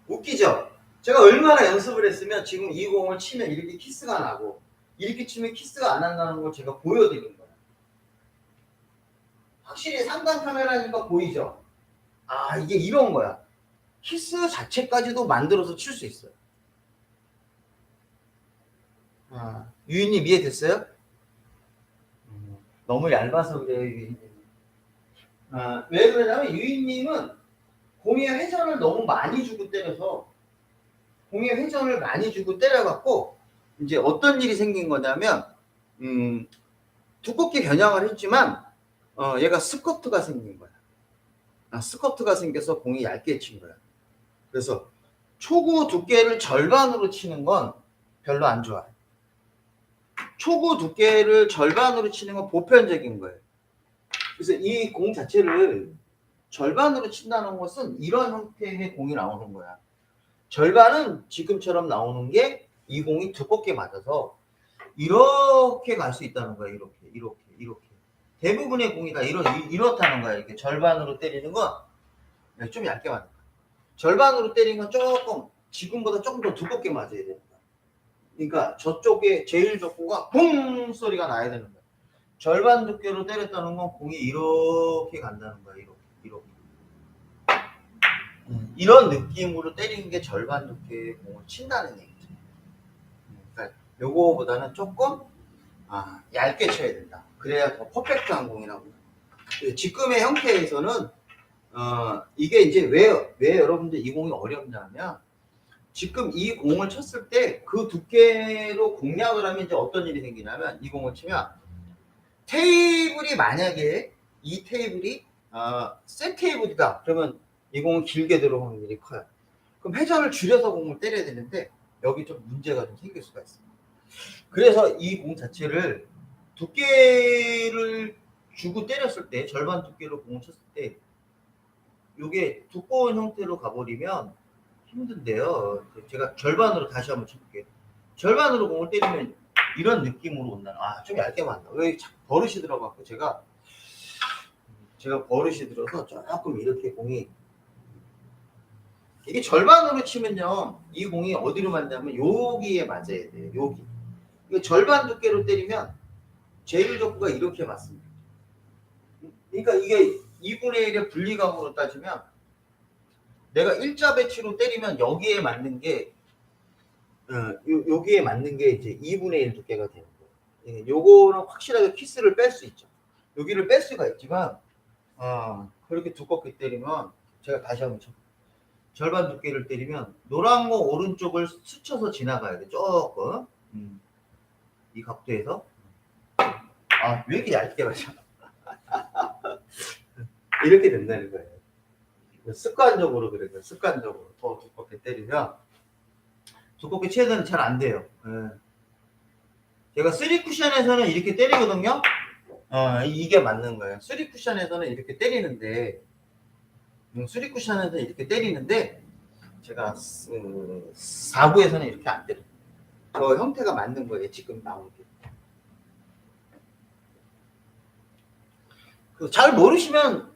웃기죠? 제가 얼마나 연습을 했으면 지금 이 공을 치면 이렇게 키스가 나고 이렇게 치면 키스가 안 난다는 걸 제가 보여드린 거예요. 확실히 상단 카메라니까 보이죠? 이게 이런 거야. 키스 자체까지도 만들어서 칠 수 있어요. 유인님 이해됐어요? 너무 얇아서 그래요, 유인님. 왜 그러냐면 유인님은 공의 회전을 너무 많이 주고 때려서 공의 회전을 많이 주고 때려갖고 이제 어떤 일이 생긴 거냐면 두껍게 겨냥을 했지만 얘가 스커트가 생긴 거야. 스커트가 생겨서 공이 얇게 친 거야. 그래서 초구 두께를 절반으로 치는 건 별로 안 좋아요. 초구 두께를 절반으로 치는 건 보편적인 거예요. 그래서 이 공 자체를 절반으로 친다는 것은 이런 형태의 공이 나오는 거야. 절반은 지금처럼 나오는 게 이 공이 두껍게 맞아서 이렇게 갈 수 있다는 거야. 이렇게. 대부분의 공이 다 이렇다는 거야. 이렇게 절반으로 때리는 건 좀 얇게 맞는 거야. 절반으로 때리는 건 조금 지금보다 조금 더 두껍게 맞아야 된다. 그러니까 저쪽에 제일 적고가 붕 소리가 나야 되는 거야. 절반 두께로 때렸다는 건 공이 이렇게 간다는 거야. 이렇게. 이런 느낌으로 때리는 게 절반 두께의 공을 친다는 얘기죠. 그러니까 요거보다는 조금 얇게 쳐야 된다. 그래야 더 퍼펙트한 공이라고. 지금의 형태에서는 이게 이제 왜 여러분들 이 공이 어렵냐면, 지금 이 공을 쳤을 때 그 두께로 공략을 하면 이제 어떤 일이 생기냐면, 이 공을 치면 테이블이 만약에 이 테이블이 센 테이블이다 그러면 이 공은 길게 들어오는 확률이 커요. 그럼 회전을 줄여서 공을 때려야 되는데 여기 좀 문제가 좀 생길 수가 있습니다. 그래서 이 공 자체를 두께를 주고 때렸을 때, 절반 두께로 공을 쳤을 때 이게 두꺼운 형태로 가버리면 힘든데요. 제가 절반으로 다시 한번 쳐볼게요. 절반으로 공을 때리면 이런 느낌으로 온다. 좀 얇게 맞나? 왜 자꾸 버릇이 들어갖고 제가 버릇이 들어서 조금 이렇게 공이, 이게 절반으로 치면요, 이 공이 어디로 맞냐면 여기에 맞아야 돼요. 여기. 이거 절반 두께로 때리면 제일적구가 이렇게 맞습니다. 그러니까 이게 2분의 1의 분리각으로 따지면 내가 일자 배치로 때리면 여기에 맞는 게 여기에 맞는 게 이제 2분의 1 두께가 되는 거예요. 요거는 확실하게 키스를 뺄 수 있죠. 여기를 뺄 수가 있지만 그렇게 두껍게 때리면, 제가 다시 한번 쳐. 절반 두께를 때리면 노란 거 오른쪽을 스쳐서 지나가야 돼. 조금 이 각도에서. 왜 이렇게 얇게 맞아? 이렇게 된다는 거예요. 습관적으로 그래요. 습관적으로 더 두껍게 때리면, 두껍게 채는 잘 안 돼요. 제가 3쿠션에서는 이렇게 때리거든요. 이게 맞는 거예요. 3쿠션에서는 이렇게 때리는데, 3쿠션에서는 이렇게 때리는데, 제가 4구에서는 이렇게 안 때려요. 저 형태가 맞는 거예요. 지금 나온 게. 잘 모르시면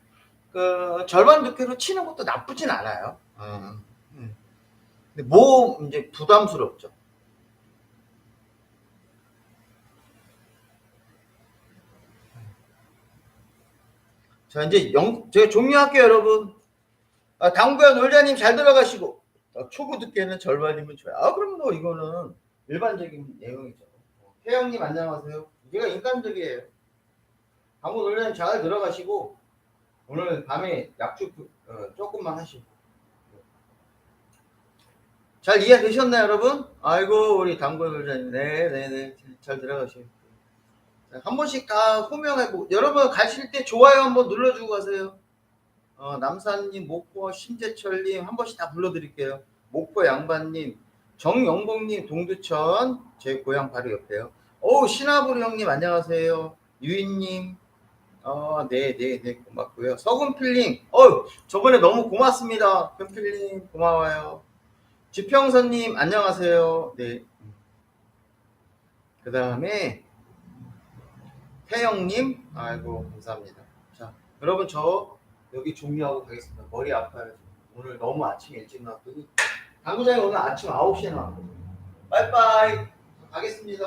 절반 두께로 치는 것도 나쁘진 않아요. 근데 이제 부담스럽죠. 자, 이제 제가 종료할게요, 여러분. 당구야 놀자님 잘 들어가시고, 초구 두께는 절반이면 좋아요. 그럼 뭐 이거는 일반적인 내용이죠. 태영님 안녕하세요. 제가 인간적이에요. 당구 놀자님 잘 들어가시고, 오늘 밤에 약주 조금만 하시고. 잘 이해되셨나요, 여러분? 아이고, 우리 당구 놀자님. 네네네. 잘 들어가시고. 한 번씩 다 호명하고, 여러분 가실 때 좋아요 한번 눌러주고 가세요. 남산님, 목포, 신재철님 한 번씩 다 불러드릴게요. 목포 양반님, 정영봉님, 동두천, 제 고향 바로 옆에요. 신하부리 형님 안녕하세요. 유인님, 네네네 고맙고요. 서금필님, 저번에 너무 고맙습니다. 금필님 고마워요. 지평선님 안녕하세요. 네. 그 다음에 태영님, 아이고 감사합니다. 자, 여러분 저 여기 종료하고 가겠습니다. 머리 아파요. 오늘 너무 아침 일찍 나왔더니 당구장에 오늘 아침 9시에 나왔거든요. 빠이빠이. 가겠습니다.